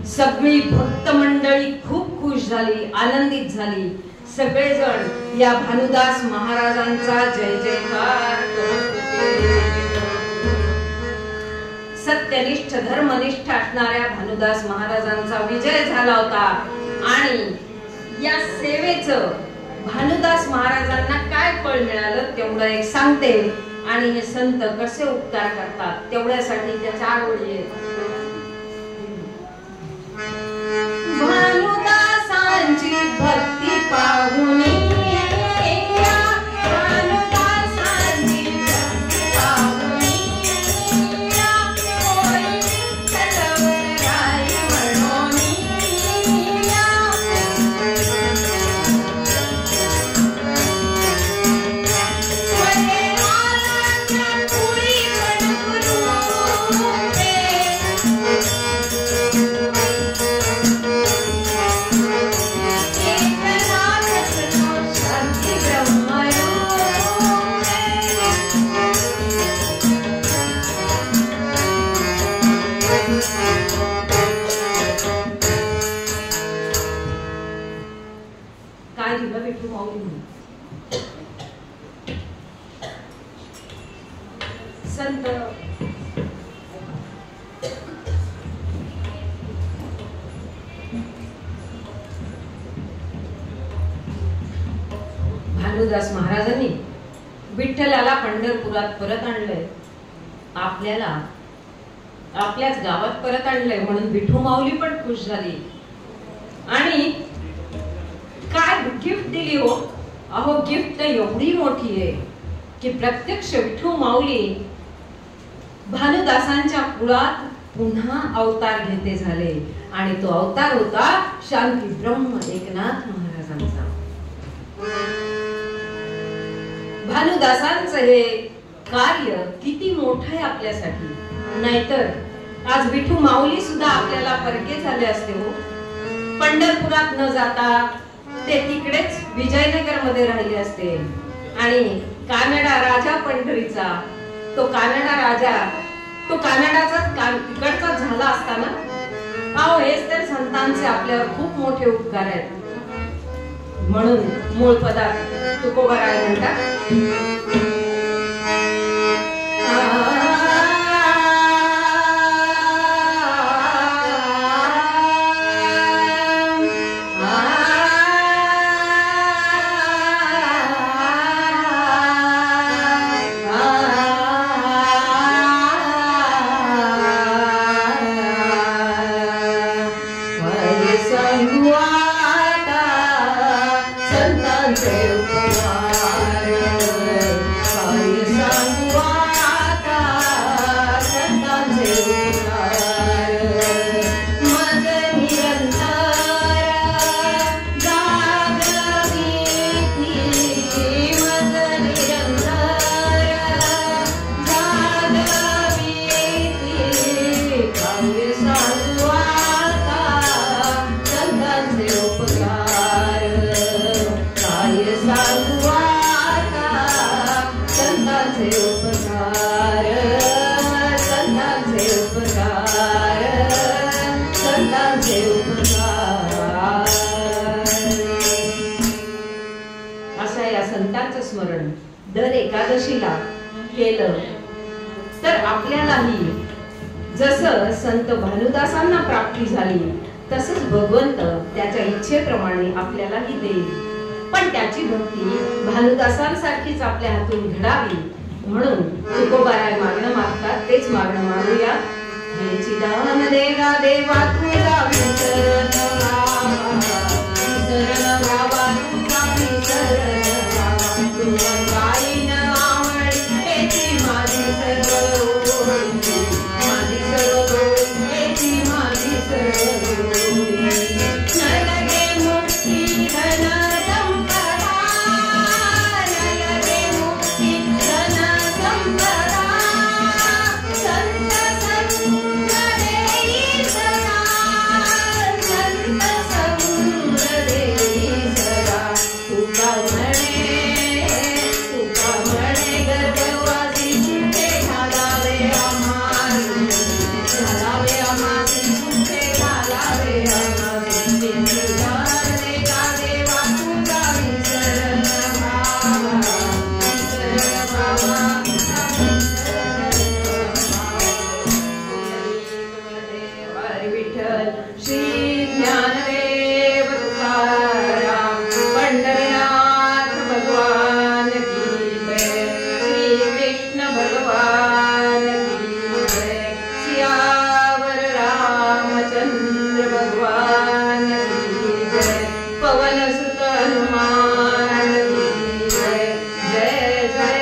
सगळी भक्त मंडळी खूप खुश झाली, आनंदित झाली. सगळेजण या भानुदास महाराजांचा जय जयकार करत होते. सत्यनिष्ठ धर्मनिष्ठ असणाऱ्या भानुदास महाराजांचा विजय झाला होता. आणि या सेवेचं भानुदास महाराजांना काय फळ मिळालं तेवढं एक सांगते. आणि हे संत कसे उपकार करतात तेवढ्यासाठी त्या 4 ओळी आहेत. भानुदासांची भक्ती पाहून, काय दिलं विठू माऊलींनी? संत भानुदास महाराजांनी विठ्ठलाला पंढरपुरात परत आणलंय. आपल्याला आपल्याच गावात परत आणलंय म्हणून विठू माऊली पण खुश झाली. आणि काय गिफ्ट दिली हो? अहो गिफ्ट एवढी मोठी आहे की प्रत्यक्ष विठू माऊली भानुदासांच्या कुळात पुन्हा अवतार घेते झाले. आणि तो अवतार होता शांती ब्रह्म एकनाथ महाराजांचा. भानुदासांचं हे कार्य किती मोठं आहे आपल्यासाठी. नाहीतर आज विठू माऊली सुद्धा आपल्याला परके झाले असते हो. पंढरपुरात न जाता ते तिकडेच विजयनगर मध्ये राहिले असते. आणि कानडा राजा पंढरीचा, तो कानडा राजा, तो कानडाचा तिकडचा झाला असताना. अहो हेच तर संतांचे आपल्यावर खूप मोठे उपकार आहेत. म्हणून मूळ पदात तुकोबाराय म्हणतात, संतांचे उपकार नामस्मरण दर एकादशीला केलं तर आपल्यालाही जसं संत भानुदासांना प्राप्ती झाली तसंच भगवंत त्याच्या इच्छेप्रमाणे आपल्यालाही देईल. पण त्याची भक्ती भानुदासांसारखीच आपल्या हातून घडावी म्हणून तुकोबाराय मागणं मागतात, तेच मागणं मागूया. हे चिदान देगा देवा तुझा विसरण व्हावा, तुझा विसरण व्हावा, तुझ्या काही न आवडी हेची माझी सर्व ओढी, माझी सर्व ओढी हेची माझी सर्व ओढी. न लगे मुक्ती धन संपदा, न लगे मुक्ती धन संपदा, संत संग देई सदा, संत संग देई सदा. तुका म्हणे गर्भवासी सुखे घालावे आम्हासी, घालावे आम्हासी सुखे घालावे आम्हासी. चिदान देगा देवा तुझा विसरण व्हावा, विसरण व्हावा, हरी विठ्ठल श्री ज्ञानदेव तुकाराम पंढरीनाथ भगवान की जय. श्री कृष्ण भगवान की जय. सियावर रामचंद्र भगवान की जय. पवन सुत हनुमान की जय. जय जय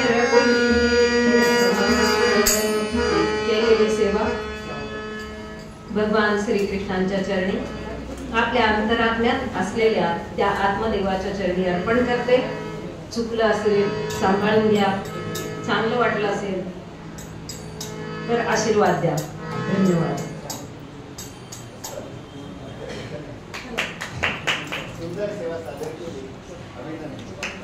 रघुवीर समर्थ. केलेली सेवा भगवान श्री कृष्णांच्या चरणी आपल्या अंतरात्म्यात असलेल्या त्या आत्मदेवाच्या चरणी अर्पण करते. चुकलं असेल सांभाळून घ्या, चांगलं वाटलं असेल तर आशीर्वाद द्या. धन्यवाद. सुंदर सेवा सादर केली. अभिनंदन.